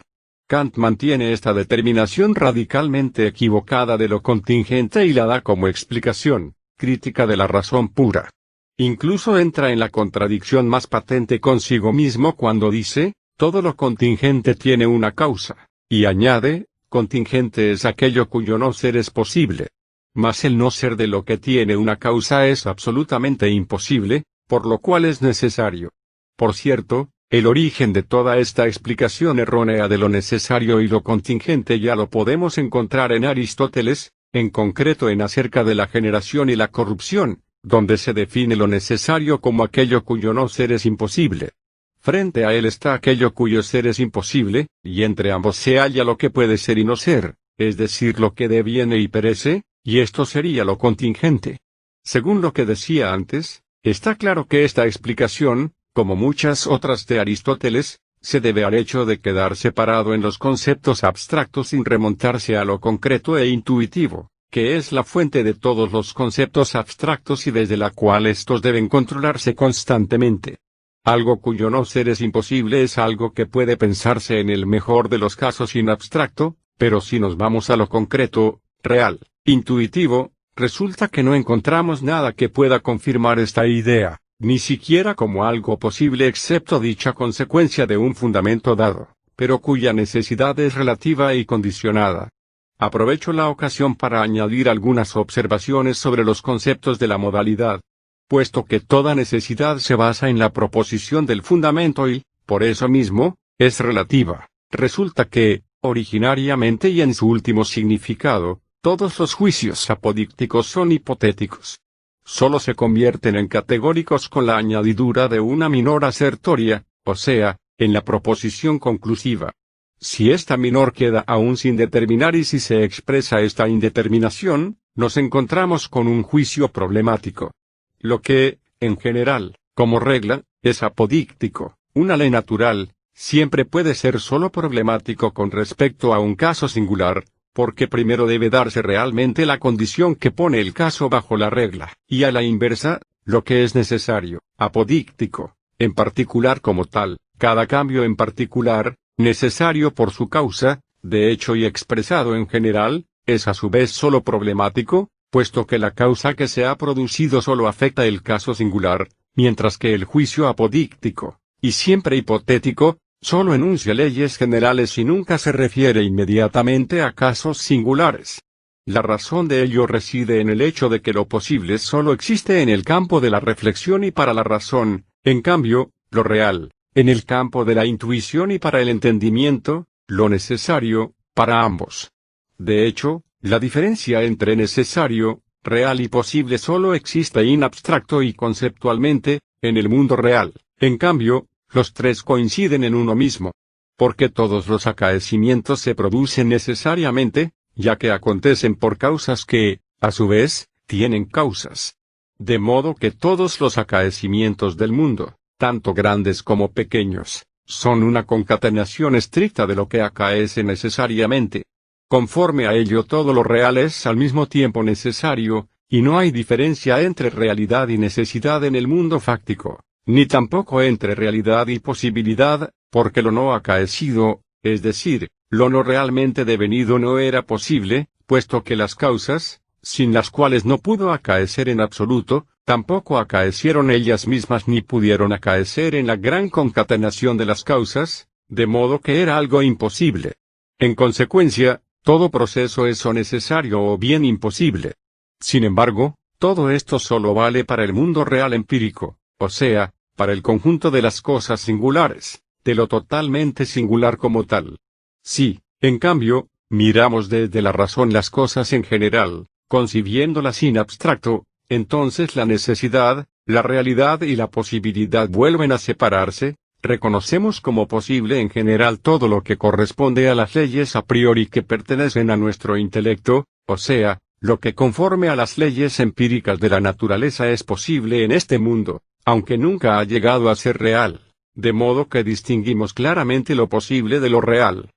A: Kant mantiene esta determinación radicalmente equivocada de lo contingente y la da como explicación, crítica de la razón pura. Incluso entra en la contradicción más patente consigo mismo cuando dice, todo lo contingente tiene una causa, y añade, contingente es aquello cuyo no ser es posible. Mas el no ser de lo que tiene una causa es absolutamente imposible, por lo cual es necesario. Por cierto, el origen de toda esta explicación errónea de lo necesario y lo contingente ya lo podemos encontrar en Aristóteles, en concreto en Acerca de la generación y la corrupción, donde se define lo necesario como aquello cuyo no ser es imposible. Frente a él está aquello cuyo ser es imposible, y entre ambos se halla lo que puede ser y no ser, es decir lo que deviene y perece, y esto sería lo contingente. Según lo que decía antes, está claro que esta explicación, como muchas otras de Aristóteles, se debe al hecho de quedar separado en los conceptos abstractos sin remontarse a lo concreto e intuitivo, que es la fuente de todos los conceptos abstractos y desde la cual estos deben controlarse constantemente. Algo cuyo no ser es imposible es algo que puede pensarse en el mejor de los casos sin abstracto, pero si nos vamos a lo concreto, real, intuitivo, resulta que no encontramos nada que pueda confirmar esta idea, ni siquiera como algo posible excepto dicha consecuencia de un fundamento dado, pero cuya necesidad es relativa y condicionada. Aprovecho la ocasión para añadir algunas observaciones sobre los conceptos de la modalidad. Puesto que toda necesidad se basa en la proposición del fundamento y, por eso mismo, es relativa, resulta que, originariamente y en su último significado, todos los juicios apodícticos son hipotéticos. Solo se convierten en categóricos con la añadidura de una minor asertoria, o sea, en la proposición conclusiva. Si esta minor queda aún sin determinar y si se expresa esta indeterminación, nos encontramos con un juicio problemático. Lo que, en general, como regla, es apodíctico, una ley natural, siempre puede ser solo problemático con respecto a un caso singular, porque primero debe darse realmente la condición que pone el caso bajo la regla, y a la inversa, lo que es necesario, apodíctico, en particular como tal, cada cambio en particular, necesario por su causa, de hecho y expresado en general, es a su vez solo problemático, puesto que la causa que se ha producido solo afecta el caso singular, mientras que el juicio apodíctico, y siempre hipotético, solo enuncia leyes generales y nunca se refiere inmediatamente a casos singulares. La razón de ello reside en el hecho de que lo posible solo existe en el campo de la reflexión y para la razón, en cambio, lo real, en el campo de la intuición y para el entendimiento, lo necesario, para ambos. De hecho, la diferencia entre necesario, real y posible solo existe in abstracto y conceptualmente, en el mundo real. En cambio, los tres coinciden en uno mismo. Porque todos los acaecimientos se producen necesariamente, ya que acontecen por causas que, a su vez, tienen causas. De modo que todos los acaecimientos del mundo, tanto grandes como pequeños, son una concatenación estricta de lo que acaece necesariamente. Conforme a ello todo lo real es al mismo tiempo necesario, y no hay diferencia entre realidad y necesidad en el mundo fáctico, ni tampoco entre realidad y posibilidad, porque lo no acaecido, es decir, lo no realmente devenido no era posible, puesto que las causas, sin las cuales no pudo acaecer en absoluto, tampoco acaecieron ellas mismas ni pudieron acaecer en la gran concatenación de las causas, de modo que era algo imposible. En consecuencia, todo proceso es o necesario o bien imposible. Sin embargo, Todo esto solo vale para el mundo real empírico, o sea, para el conjunto de las cosas singulares, de lo totalmente singular como tal. Si, en cambio, miramos desde la razón las cosas en general, concibiéndolas in abstracto, entonces la necesidad, la realidad y la posibilidad vuelven a separarse. Reconocemos como posible en general todo lo que corresponde a las leyes a priori que pertenecen a nuestro intelecto, o sea, lo que conforme a las leyes empíricas de la naturaleza es posible en este mundo, aunque nunca ha llegado a ser real, de modo que distinguimos claramente lo posible de lo real.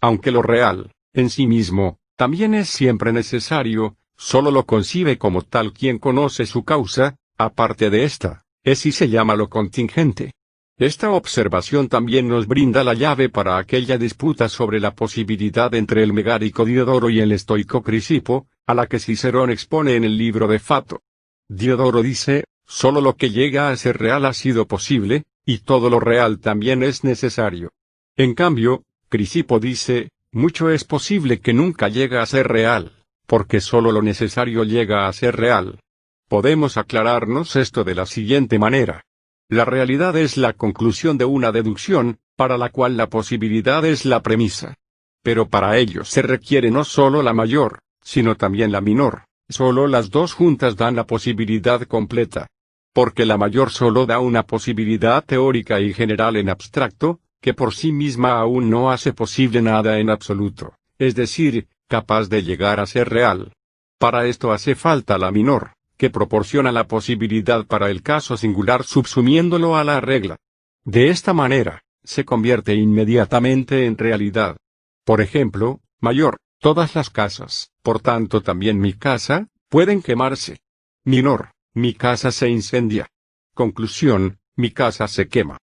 A: Aunque lo real, en sí mismo, también es siempre necesario, solo lo concibe como tal quien conoce su causa, aparte de esta, es y se llama lo contingente. Esta observación también nos brinda la llave para aquella disputa sobre la posibilidad entre el megárico Diodoro y el estoico Crisipo, a la que Cicerón expone en el libro de Fato. Diodoro dice, solo lo que llega a ser real ha sido posible, y todo lo real también es necesario. En cambio, Crisipo dice, mucho es posible que nunca llega a ser real, porque solo lo necesario llega a ser real. Podemos aclararnos esto de la siguiente manera. La realidad es la conclusión de una deducción, para la cual la posibilidad es la premisa. Pero para ello se requiere no solo la mayor, sino también la menor, solo las dos juntas dan la posibilidad completa. Porque la mayor solo da una posibilidad teórica y general en abstracto, que por sí misma aún no hace posible nada en absoluto, es decir, capaz de llegar a ser real. Para esto hace falta la menor, que proporciona la posibilidad para el caso singular subsumiéndolo a la regla. De esta manera, se convierte inmediatamente en realidad. Por ejemplo, mayor, todas las casas, por tanto también mi casa, pueden quemarse. Menor, mi casa se incendia. Conclusión, mi casa se quema.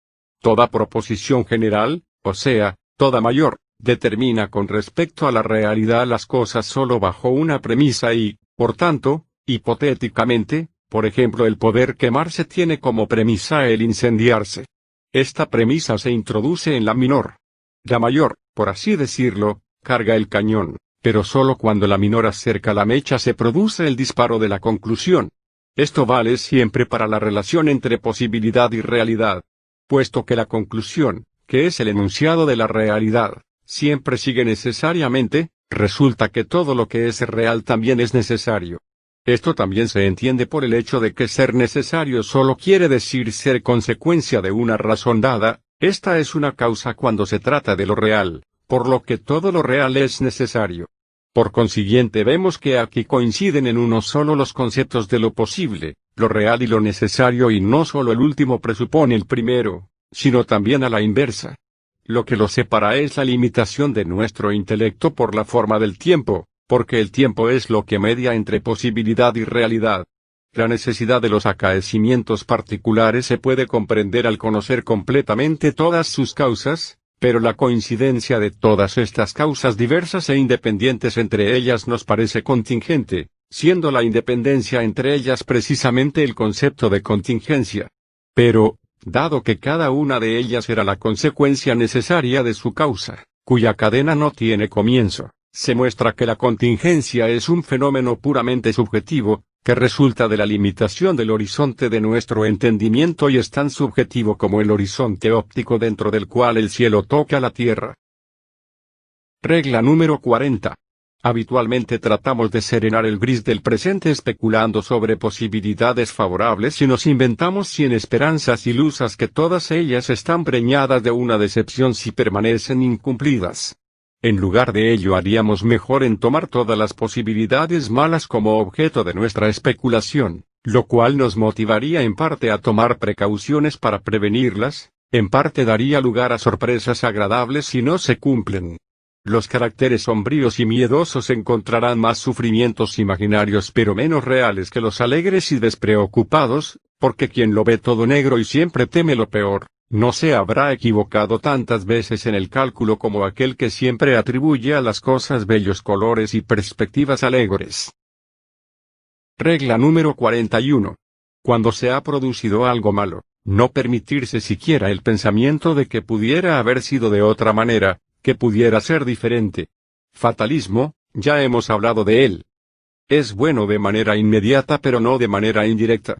A: Toda proposición general, o sea, toda mayor, determina con respecto a la realidad las cosas solo bajo una premisa y, por tanto, hipotéticamente, por ejemplo el poder quemarse tiene como premisa el incendiarse. Esta premisa se introduce en la menor. La mayor, por así decirlo, carga el cañón, pero solo cuando la menor acerca la mecha se produce el disparo de la conclusión. Esto vale siempre para la relación entre posibilidad y realidad. Puesto que la conclusión, que es el enunciado de la realidad, siempre sigue necesariamente, resulta que todo lo que es real también es necesario. Esto también se entiende por el hecho de que ser necesario solo quiere decir ser consecuencia de una razón dada, esta es una causa cuando se trata de lo real, por lo que todo lo real es necesario. Por consiguiente vemos que aquí coinciden en uno solo los conceptos de lo posible, lo real y lo necesario y no solo el último presupone el primero, sino también a la inversa. Lo que lo separa es la limitación de nuestro intelecto por la forma del tiempo, porque el tiempo es lo que media entre posibilidad y realidad. La necesidad de los acaecimientos particulares se puede comprender al conocer completamente todas sus causas, pero la coincidencia de todas estas causas diversas e independientes entre ellas nos parece contingente, siendo la independencia entre ellas precisamente el concepto de contingencia. Pero, dado que cada una de ellas era la consecuencia necesaria de su causa, cuya cadena no tiene comienzo, se muestra que la contingencia es un fenómeno puramente subjetivo, que resulta de la limitación del horizonte de nuestro entendimiento y es tan subjetivo como el horizonte óptico dentro del cual el cielo toca la tierra. Regla número 40. Habitualmente tratamos de serenar el gris del presente especulando sobre posibilidades favorables y nos inventamos 100 esperanzas ilusas que todas ellas están preñadas de una decepción si permanecen incumplidas. En lugar de ello haríamos mejor en tomar todas las posibilidades malas como objeto de nuestra especulación, lo cual nos motivaría en parte a tomar precauciones para prevenirlas, en parte daría lugar a sorpresas agradables si no se cumplen. Los caracteres sombríos y miedosos encontrarán más sufrimientos imaginarios pero menos reales que los alegres y despreocupados, porque quien lo ve todo negro y siempre teme lo peor, no se habrá equivocado tantas veces en el cálculo como aquel que siempre atribuye a las cosas bellos colores y perspectivas alegres. Regla número 41. Cuando se ha producido algo malo, no permitirse siquiera el pensamiento de que pudiera haber sido de otra manera, que pudiera ser diferente. Fatalismo, ya hemos hablado de él. Es bueno de manera inmediata pero no de manera indirecta.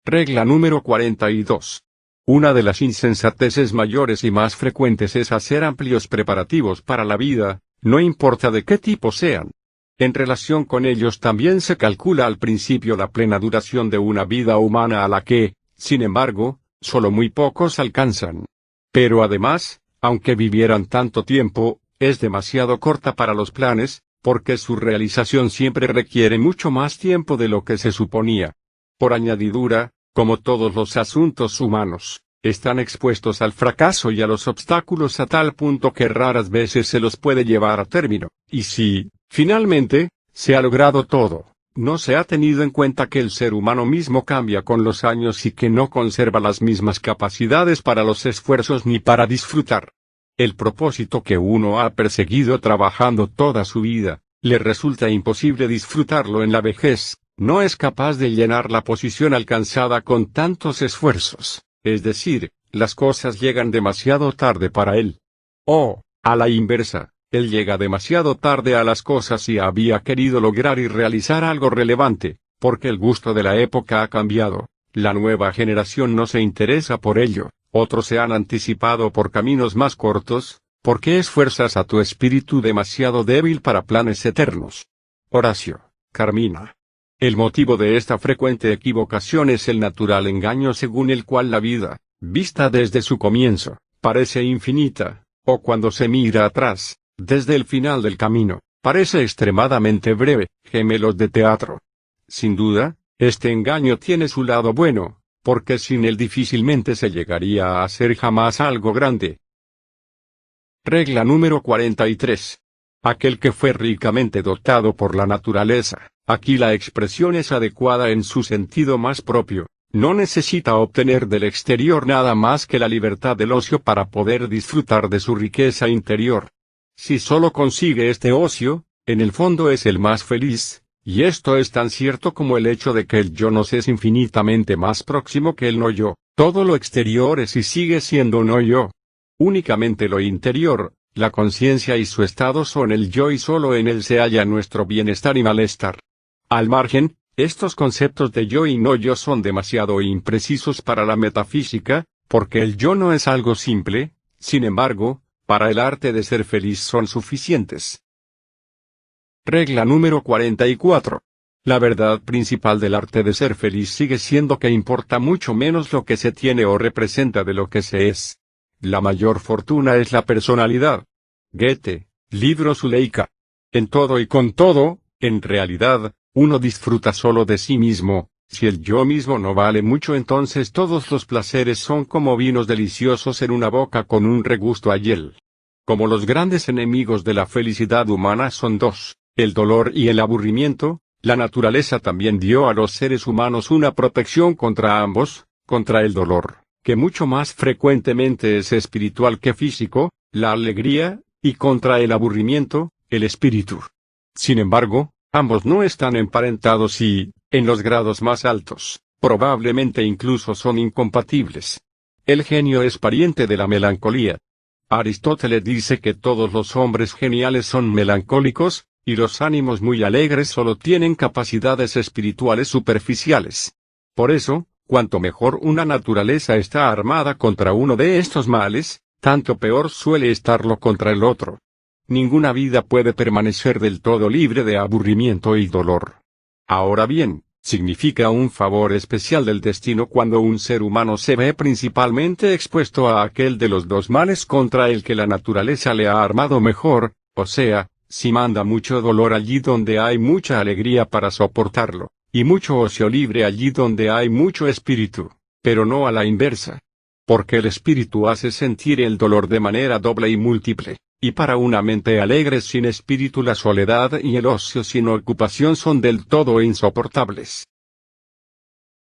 A: Regla número 42. Una de las insensateces mayores y más frecuentes es hacer amplios preparativos para la vida, no importa de qué tipo sean. En relación con ellos también se calcula al principio la plena duración de una vida humana a la que, sin embargo, solo muy pocos alcanzan. Pero además, aunque vivieran tanto tiempo, es demasiado corta para los planes, porque su realización siempre requiere mucho más tiempo de lo que se suponía. Por añadidura, como todos los asuntos humanos, están expuestos al fracaso y a los obstáculos a tal punto que raras veces se los puede llevar a término, y si, finalmente, se ha logrado todo, no se ha tenido en cuenta que el ser humano mismo cambia con los años y que no conserva las mismas capacidades para los esfuerzos ni para disfrutar. El propósito que uno ha perseguido trabajando toda su vida, le resulta imposible disfrutarlo en la vejez, no es capaz de llenar la posición alcanzada con tantos esfuerzos, es decir, las cosas llegan demasiado tarde para él. O, a la inversa, él llega demasiado tarde a las cosas y había querido lograr y realizar algo relevante, porque el gusto de la época ha cambiado, la nueva generación no se interesa por ello, otros se han anticipado por caminos más cortos. ¿Por qué esfuerzas a tu espíritu demasiado débil para planes eternos? Horacio, Carmina. El motivo de esta frecuente equivocación es el natural engaño según el cual la vida, vista desde su comienzo, parece infinita, o cuando se mira atrás, desde el final del camino, parece extremadamente breve. Gemelos de teatro. Sin duda, este engaño tiene su lado bueno, porque sin él difícilmente se llegaría a hacer jamás algo grande. Regla número 43. Aquel que fue ricamente dotado por la naturaleza, aquí la expresión es adecuada en su sentido más propio, no necesita obtener del exterior nada más que la libertad del ocio para poder disfrutar de su riqueza interior. Si solo consigue este ocio, en el fondo es el más feliz, y esto es tan cierto como el hecho de que el yo nos es infinitamente más próximo que el no yo. Todo lo exterior es y sigue siendo no yo. Únicamente lo interior, la conciencia y su estado son el yo y solo en él se halla nuestro bienestar y malestar. Al margen, estos conceptos de yo y no yo son demasiado imprecisos para la metafísica, porque el yo no es algo simple, sin embargo, para el arte de ser feliz son suficientes. Regla número 44. La verdad principal del arte de ser feliz sigue siendo que importa mucho menos lo que se tiene o representa de lo que se es. La mayor fortuna es la personalidad. Goethe, libro Zuleika. En todo y con todo, en realidad, uno disfruta solo de sí mismo. Si el yo mismo no vale mucho, entonces todos los placeres son como vinos deliciosos en una boca con un regusto a hiel. Como los grandes enemigos de la felicidad humana son dos, el dolor y el aburrimiento, la naturaleza también dio a los seres humanos una protección contra ambos, contra el dolor, que mucho más frecuentemente es espiritual que físico, la alegría, y contra el aburrimiento, el espíritu. Sin embargo, ambos no están emparentados y, en los grados más altos, probablemente incluso son incompatibles. El genio es pariente de la melancolía. Aristóteles dice que todos los hombres geniales son melancólicos, y los ánimos muy alegres solo tienen capacidades espirituales superficiales. Por eso, cuanto mejor una naturaleza está armada contra uno de estos males, tanto peor suele estarlo contra el otro. Ninguna vida puede permanecer del todo libre de aburrimiento y dolor. Ahora bien, significa un favor especial del destino cuando un ser humano se ve principalmente expuesto a aquel de los dos males contra el que la naturaleza le ha armado mejor, o sea, si manda mucho dolor allí donde hay mucha alegría para soportarlo, y mucho ocio libre allí donde hay mucho espíritu, pero no a la inversa. Porque el espíritu hace sentir el dolor de manera doble y múltiple, y para una mente alegre sin espíritu la soledad y el ocio sin ocupación son del todo insoportables.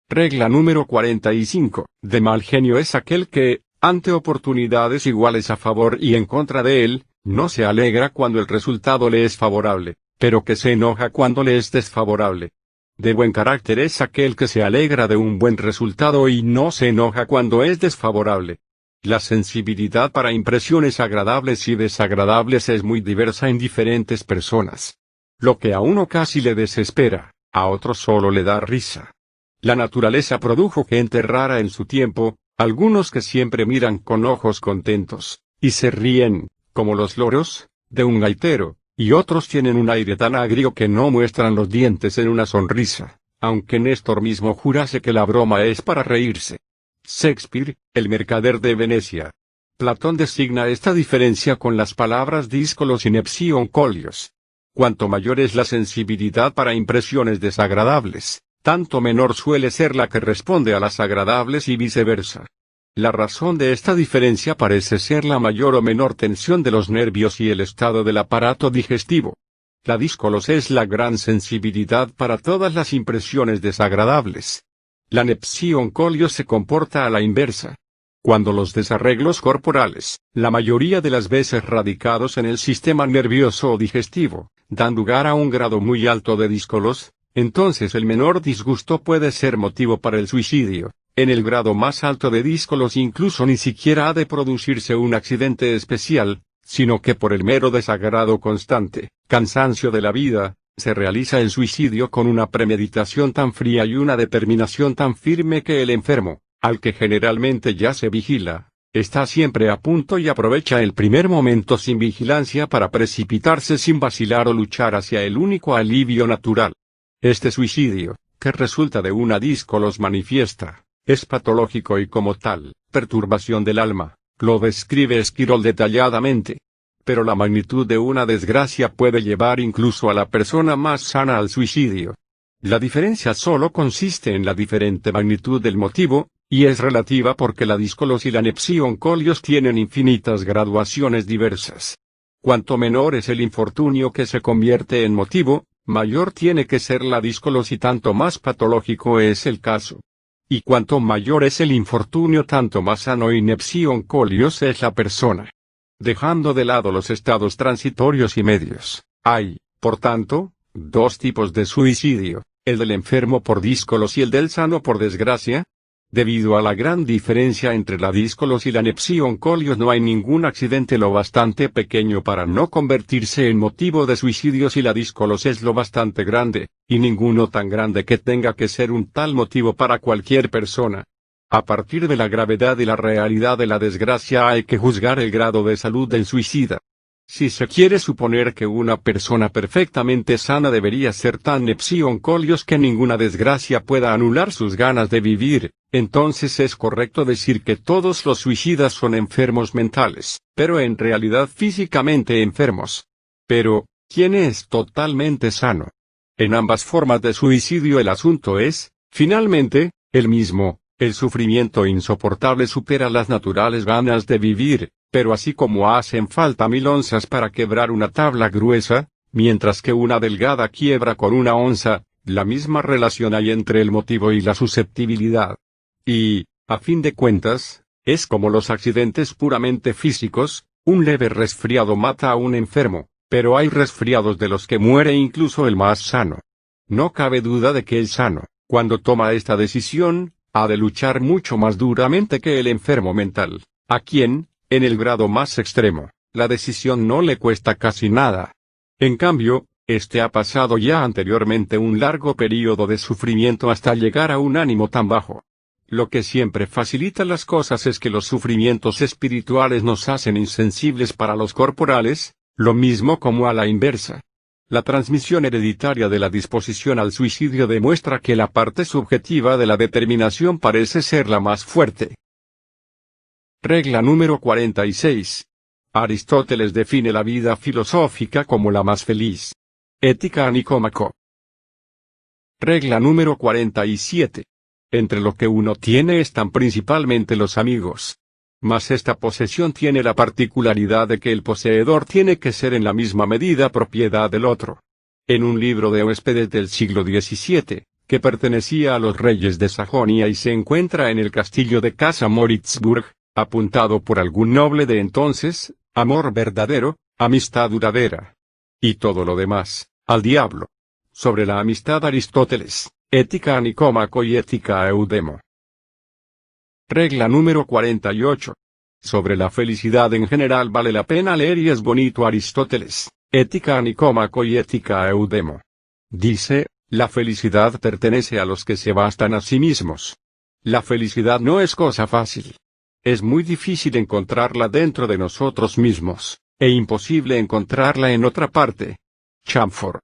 A: Regla número 45. De mal genio es aquel que, ante oportunidades iguales a favor y en contra de él, no se alegra cuando el resultado le es favorable, pero que se enoja cuando le es desfavorable. De buen carácter es aquel que se alegra de un buen resultado y no se enoja cuando es desfavorable. La sensibilidad para impresiones agradables y desagradables es muy diversa en diferentes personas. Lo que a uno casi le desespera, a otro solo le da risa. La naturaleza produjo gente rara en su tiempo, algunos que siempre miran con ojos contentos, y se ríen, como los loros, de un gaitero, y otros tienen un aire tan agrio que no muestran los dientes en una sonrisa, aunque Néstor mismo jurase que la broma es para reírse. Shakespeare, el mercader de Venecia. Platón designa esta diferencia con las palabras díscolos y nepsioncolios. Cuanto mayor es la sensibilidad para impresiones desagradables, tanto menor suele ser la que responde a las agradables y viceversa. La razón de esta diferencia parece ser la mayor o menor tensión de los nervios y el estado del aparato digestivo. La díscolos es la gran sensibilidad para todas las impresiones desagradables. La nepsioncolio se comporta a la inversa. Cuando los desarreglos corporales, la mayoría de las veces radicados en el sistema nervioso o digestivo, dan lugar a un grado muy alto de díscolos, entonces el menor disgusto puede ser motivo para el suicidio. En el grado más alto de díscolos incluso ni siquiera ha de producirse un accidente especial, sino que por el mero desagrado constante, cansancio de la vida, se realiza el suicidio con una premeditación tan fría y una determinación tan firme que el enfermo, al que generalmente ya se vigila, está siempre a punto y aprovecha el primer momento sin vigilancia para precipitarse sin vacilar o luchar hacia el único alivio natural. Este suicidio, que resulta de una díscolos manifiesta, es patológico y como tal, perturbación del alma, lo describe Esquirol detalladamente. Pero la magnitud de una desgracia puede llevar incluso a la persona más sana al suicidio. La diferencia solo consiste en la diferente magnitud del motivo, y es relativa porque la díscolos y la nepsioncolios tienen infinitas graduaciones diversas. Cuanto menor es el infortunio que se convierte en motivo, mayor tiene que ser la díscolos y tanto más patológico es el caso. Y cuanto mayor es el infortunio tanto más sano y nepsioncolios es la persona. Dejando de lado los estados transitorios y medios, hay, por tanto, dos tipos de suicidio, el del enfermo por díscolos y el del sano por desgracia. Debido a la gran diferencia entre la díscolos y la nepsioncolios no hay ningún accidente lo bastante pequeño para no convertirse en motivo de suicidio si la díscolos es lo bastante grande, y ninguno tan grande que tenga que ser un tal motivo para cualquier persona. A partir de la gravedad y la realidad de la desgracia hay que juzgar el grado de salud del suicida. Si se quiere suponer que una persona perfectamente sana debería ser tan nepsioncolios que ninguna desgracia pueda anular sus ganas de vivir, entonces es correcto decir que todos los suicidas son enfermos mentales, pero en realidad físicamente enfermos. Pero, ¿quién es totalmente sano? En ambas formas de suicidio el asunto es, finalmente, el mismo. El sufrimiento insoportable supera las naturales ganas de vivir, pero así como hacen falta 1000 onzas para quebrar una tabla gruesa, mientras que una delgada quiebra con una onza, la misma relación hay entre el motivo y la susceptibilidad. Y, a fin de cuentas, es como los accidentes puramente físicos, un leve resfriado mata a un enfermo, pero hay resfriados de los que muere incluso el más sano. No cabe duda de que el sano, cuando toma esta decisión, ha de luchar mucho más duramente que el enfermo mental, a quien, en el grado más extremo, la decisión no le cuesta casi nada. En cambio, este ha pasado ya anteriormente un largo período de sufrimiento hasta llegar a un ánimo tan bajo. Lo que siempre facilita las cosas es que los sufrimientos espirituales nos hacen insensibles para los corporales, lo mismo como a la inversa. La transmisión hereditaria de la disposición al suicidio demuestra que la parte subjetiva de la determinación parece ser la más fuerte. Regla número 46. Aristóteles define la vida filosófica como la más feliz. Ética a Nicómaco. Regla número 47. Entre lo que uno tiene están principalmente los amigos. Mas esta posesión tiene la particularidad de que el poseedor tiene que ser en la misma medida propiedad del otro. En un libro de huéspedes del siglo XVII, que pertenecía a los reyes de Sajonia y se encuentra en el castillo de Casa Moritzburg, apuntado por algún noble de entonces, amor verdadero, amistad duradera. Y todo lo demás, al diablo. Sobre la amistad Aristóteles, Ética a Nicómaco y Ética a Eudemo. Regla número 48. Sobre la felicidad en general vale la pena leer y es bonito Aristóteles, Ética a Nicómaco y Ética a Eudemo. Dice, la felicidad pertenece a los que se bastan a sí mismos. La felicidad no es cosa fácil. Es muy difícil encontrarla dentro de nosotros mismos, e imposible encontrarla en otra parte. Chamfort.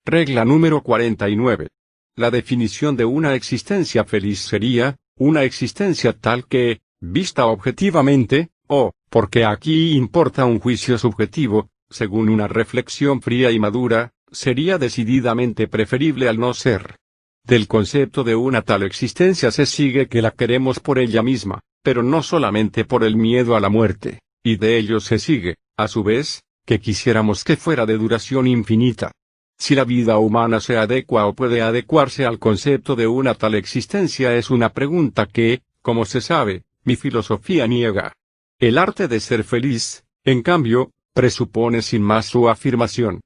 A: Regla número 49. La definición de una existencia feliz sería, una existencia tal que, vista objetivamente, o, porque aquí importa un juicio subjetivo, según una reflexión fría y madura, sería decididamente preferible al no ser. Del concepto de una tal existencia se sigue que la queremos por ella misma, pero no solamente por el miedo a la muerte, y de ello se sigue, a su vez, que quisiéramos que fuera de duración infinita. Si la vida humana se adecua o puede adecuarse al concepto de una tal existencia es una pregunta que, como se sabe, mi filosofía niega. El arte de ser feliz, en cambio, presupone sin más su afirmación.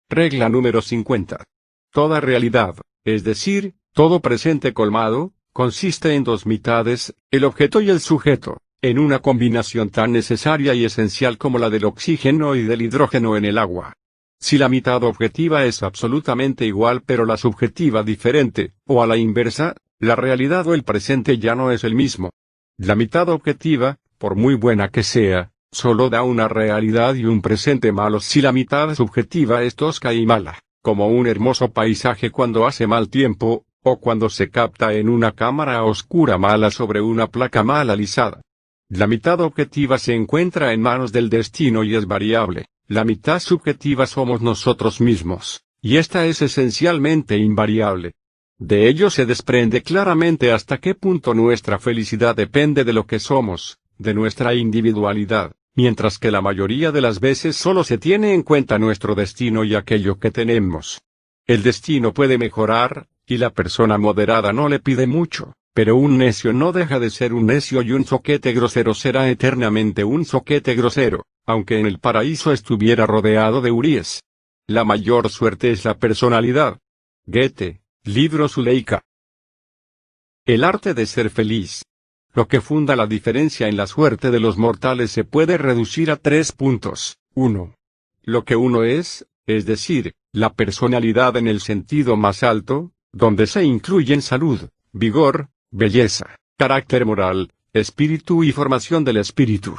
A: Regla número 50. Toda realidad, es decir, todo presente colmado, consiste en dos mitades, el objeto y el sujeto, en una combinación tan necesaria y esencial como la del oxígeno y del hidrógeno en el agua. Si la mitad objetiva es absolutamente igual pero la subjetiva diferente, o a la inversa, la realidad o el presente ya no es el mismo. La mitad objetiva, por muy buena que sea, solo da una realidad y un presente malos si la mitad subjetiva es tosca y mala, como un hermoso paisaje cuando hace mal tiempo, o cuando se capta en una cámara oscura mala sobre una placa mal alisada. La mitad objetiva se encuentra en manos del destino y es variable, la mitad subjetiva somos nosotros mismos, y esta es esencialmente invariable. De ello se desprende claramente hasta qué punto nuestra felicidad depende de lo que somos, de nuestra individualidad, mientras que la mayoría de las veces solo se tiene en cuenta nuestro destino y aquello que tenemos. El destino puede mejorar, y la persona moderada no le pide mucho, pero un necio no deja de ser un necio y un zoquete grosero será eternamente un zoquete grosero, aunque en el paraíso estuviera rodeado de huríes. La mayor suerte es la personalidad. Goethe, libro Zuleika. El arte de ser feliz. Lo que funda la diferencia en la suerte de los mortales se puede reducir a 3 puntos. 1. Lo que uno es decir, la personalidad en el sentido más alto, donde se incluyen salud, vigor, belleza, carácter moral, espíritu y formación del espíritu.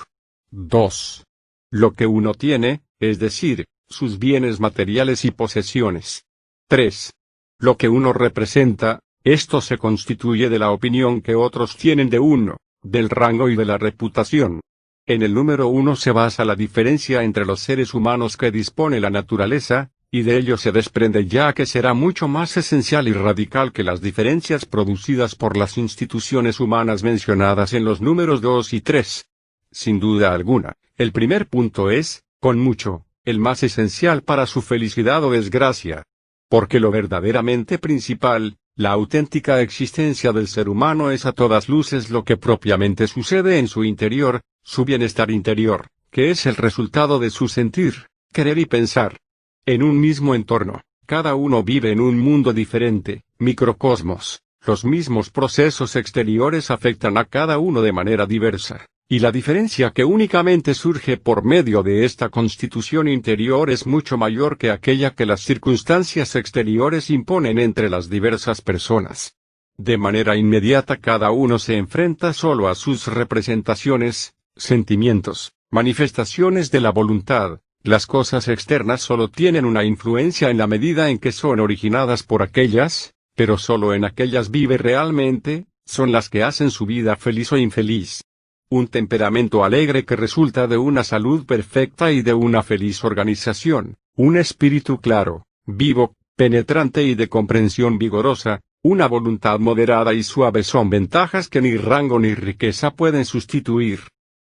A: 2. Lo que uno tiene, es decir, sus bienes materiales y posesiones. 3. Lo que uno representa, esto se constituye de la opinión que otros tienen de uno, del rango y de la reputación. En el número 1 se basa la diferencia entre los seres humanos que dispone la naturaleza, y de ello se desprende ya que será mucho más esencial y radical que las diferencias producidas por las instituciones humanas mencionadas en los números 2 y 3. Sin duda alguna, el primer punto es, con mucho, el más esencial para su felicidad o desgracia. Porque lo verdaderamente principal, la auténtica existencia del ser humano es a todas luces lo que propiamente sucede en su interior, su bienestar interior, que es el resultado de su sentir, querer y pensar. En un mismo entorno, cada uno vive en un mundo diferente, microcosmos, los mismos procesos exteriores afectan a cada uno de manera diversa, y la diferencia que únicamente surge por medio de esta constitución interior es mucho mayor que aquella que las circunstancias exteriores imponen entre las diversas personas. De manera inmediata cada uno se enfrenta solo a sus representaciones, sentimientos, manifestaciones de la voluntad. Las cosas externas solo tienen una influencia en la medida en que son originadas por aquellas, pero solo en aquellas vive realmente, son las que hacen su vida feliz o infeliz. Un temperamento alegre que resulta de una salud perfecta y de una feliz organización, un espíritu claro, vivo, penetrante y de comprensión vigorosa, una voluntad moderada y suave son ventajas que ni rango ni riqueza pueden sustituir.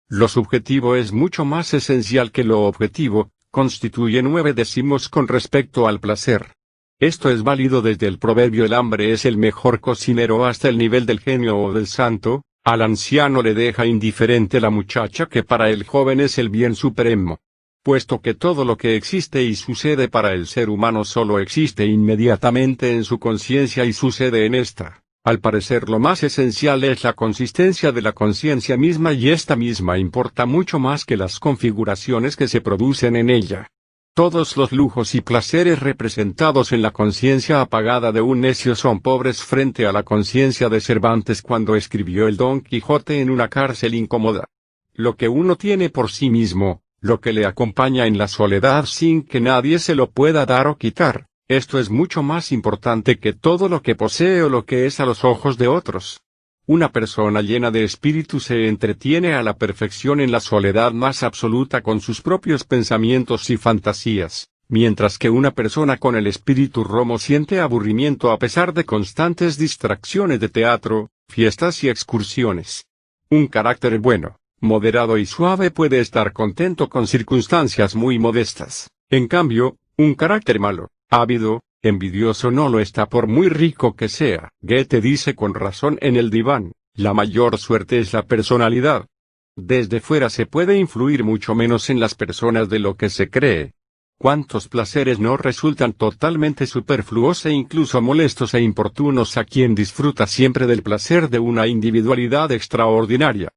A: Lo subjetivo es mucho más esencial que lo objetivo, constituye 9 décimos con respecto al placer. Esto es válido desde el proverbio el hambre es el mejor cocinero hasta el nivel del genio o del santo. Al anciano le deja indiferente la muchacha que para el joven es el bien supremo. Puesto que todo lo que existe y sucede para el ser humano solo existe inmediatamente en su conciencia y sucede en esta, Al parecer lo más esencial es la consistencia de la conciencia misma y esta misma importa mucho más que las configuraciones que se producen en ella. Todos los lujos y placeres representados en la conciencia apagada de un necio son pobres frente a la conciencia de Cervantes cuando escribió el Don Quijote en una cárcel incómoda. Lo que uno tiene por sí mismo, lo que le acompaña en la soledad sin que nadie se lo pueda dar o quitar. Esto es mucho más importante que todo lo que posee o lo que es a los ojos de otros. Una persona llena de espíritu se entretiene a la perfección en la soledad más absoluta con sus propios pensamientos y fantasías, mientras que una persona con el espíritu romo siente aburrimiento a pesar de constantes distracciones de teatro, fiestas y excursiones. Un carácter bueno, moderado y suave puede estar contento con circunstancias muy modestas. En cambio, un carácter malo, ávido, envidioso no lo está por muy rico que sea. Goethe dice con razón en el diván, la mayor suerte es la personalidad. Desde fuera se puede influir mucho menos en las personas de lo que se cree. ¿Cuántos placeres no resultan totalmente superfluos e incluso molestos e importunos a quien disfruta siempre del placer de una individualidad extraordinaria?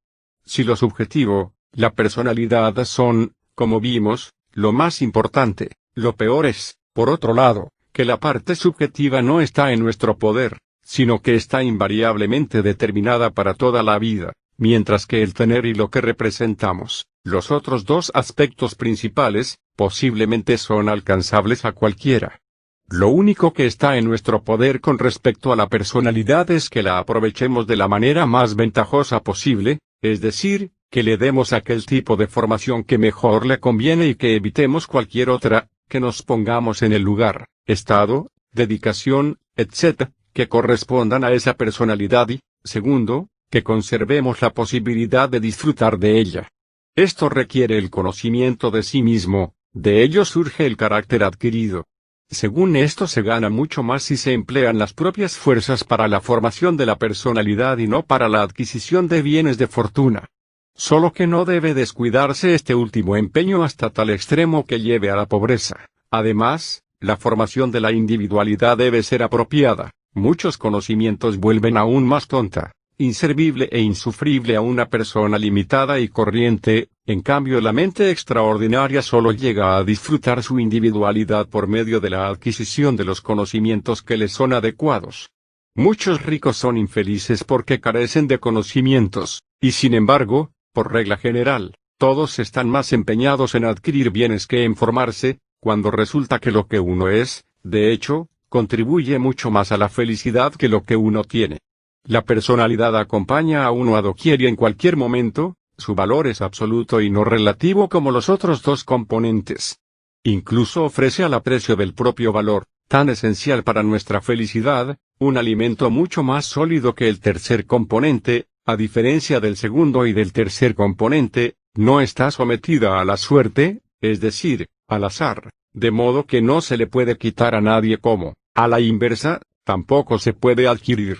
A: Si lo subjetivo, la personalidad son, como vimos, lo más importante, lo peor es, por otro lado, que la parte subjetiva no está en nuestro poder, sino que está invariablemente determinada para toda la vida, mientras que el tener y lo que representamos, los otros dos aspectos principales, posiblemente son alcanzables a cualquiera. Lo único que está en nuestro poder con respecto a la personalidad es que la aprovechemos de la manera más ventajosa posible, es decir, que le demos aquel tipo de formación que mejor le conviene y que evitemos cualquier otra, que nos pongamos en el lugar, estado, dedicación, etc., que correspondan a esa personalidad y, segundo, que conservemos la posibilidad de disfrutar de ella. Esto requiere el conocimiento de sí mismo, de ello surge el carácter adquirido. Según esto se gana mucho más si se emplean las propias fuerzas para la formación de la personalidad y no para la adquisición de bienes de fortuna. Solo que no debe descuidarse este último empeño hasta tal extremo que lleve a la pobreza. Además, la formación de la individualidad debe ser apropiada. Muchos conocimientos vuelven aún más tonta, inservible e insufrible a una persona limitada y corriente, en cambio la mente extraordinaria solo llega a disfrutar su individualidad por medio de la adquisición de los conocimientos que le son adecuados. Muchos ricos son infelices porque carecen de conocimientos, y sin embargo, por regla general, todos están más empeñados en adquirir bienes que en formarse, cuando resulta que lo que uno es, de hecho, contribuye mucho más a la felicidad que lo que uno tiene. La personalidad acompaña a uno a doquier y en cualquier momento, su valor es absoluto y no relativo como los otros dos componentes. Incluso ofrece al aprecio del propio valor, tan esencial para nuestra felicidad, un alimento mucho más sólido que el tercer componente. A diferencia del segundo y del tercer componente, no está sometida a la suerte, es decir, al azar, de modo que no se le puede quitar a nadie como, a la inversa, tampoco se puede adquirir.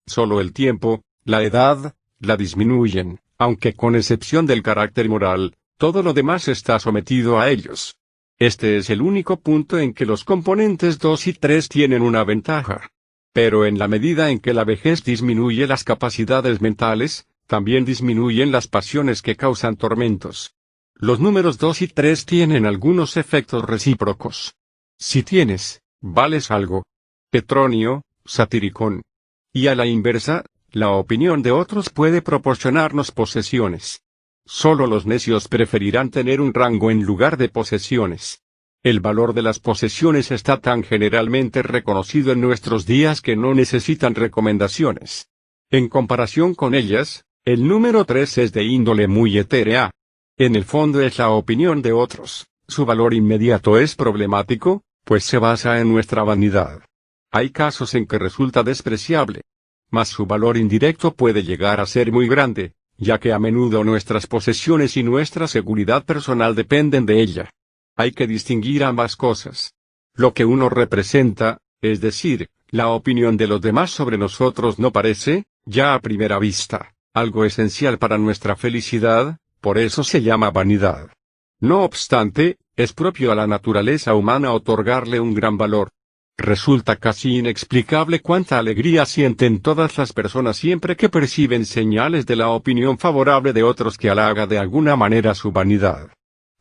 A: Solo el tiempo, la edad, la disminuyen, aunque con excepción del carácter moral, todo lo demás está sometido a ellos. Este es el único punto en que los componentes 2 y 3 tienen una ventaja. Pero en la medida en que la vejez disminuye las capacidades mentales, también disminuyen las pasiones que causan tormentos. Los números 2 y 3 tienen algunos efectos recíprocos. Si tienes, vales algo. Petronio, Satiricón. Y a la inversa, la opinión de otros puede proporcionarnos posesiones. Solo los necios preferirán tener un rango en lugar de posesiones. El valor de las posesiones está tan generalmente reconocido en nuestros días que no necesitan recomendaciones. En comparación con ellas, el número 3 es de índole muy etérea. En el fondo es la opinión de otros. Su valor inmediato es problemático, pues se basa en nuestra vanidad. Hay casos en que resulta despreciable. Mas su valor indirecto puede llegar a ser muy grande, ya que a menudo nuestras posesiones y nuestra seguridad personal dependen de ella. Hay que distinguir ambas cosas. Lo que uno representa, es decir, la opinión de los demás sobre nosotros no parece, ya a primera vista, algo esencial para nuestra felicidad, por eso se llama vanidad. No obstante, es propio a la naturaleza humana otorgarle un gran valor. Resulta casi inexplicable cuánta alegría sienten todas las personas siempre que perciben señales de la opinión favorable de otros que halaga de alguna manera su vanidad.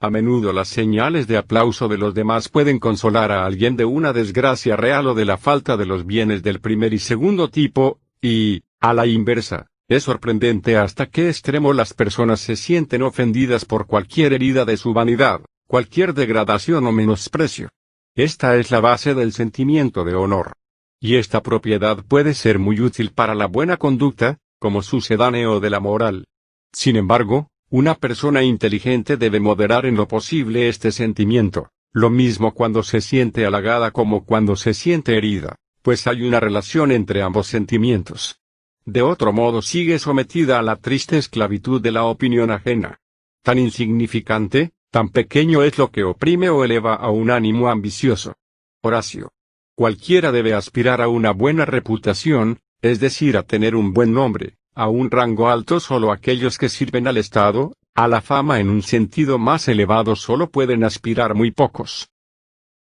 A: A menudo las señales de aplauso de los demás pueden consolar a alguien de una desgracia real o de la falta de los bienes del primer y segundo tipo, y, a la inversa, es sorprendente hasta qué extremo las personas se sienten ofendidas por cualquier herida de su vanidad, cualquier degradación o menosprecio. Esta es la base del sentimiento de honor. Y esta propiedad puede ser muy útil para la buena conducta, como sucedáneo de la moral. Sin embargo, una persona inteligente debe moderar en lo posible este sentimiento, lo mismo cuando se siente halagada como cuando se siente herida, pues hay una relación entre ambos sentimientos. De otro modo sigue sometida a la triste esclavitud de la opinión ajena. Tan insignificante, tan pequeño es lo que oprime o eleva a un ánimo ambicioso. Horacio. Cualquiera debe aspirar a una buena reputación, es decir, a tener un buen nombre, a un rango alto. Solo aquellos que sirven al Estado, a la fama en un sentido más elevado solo pueden aspirar muy pocos.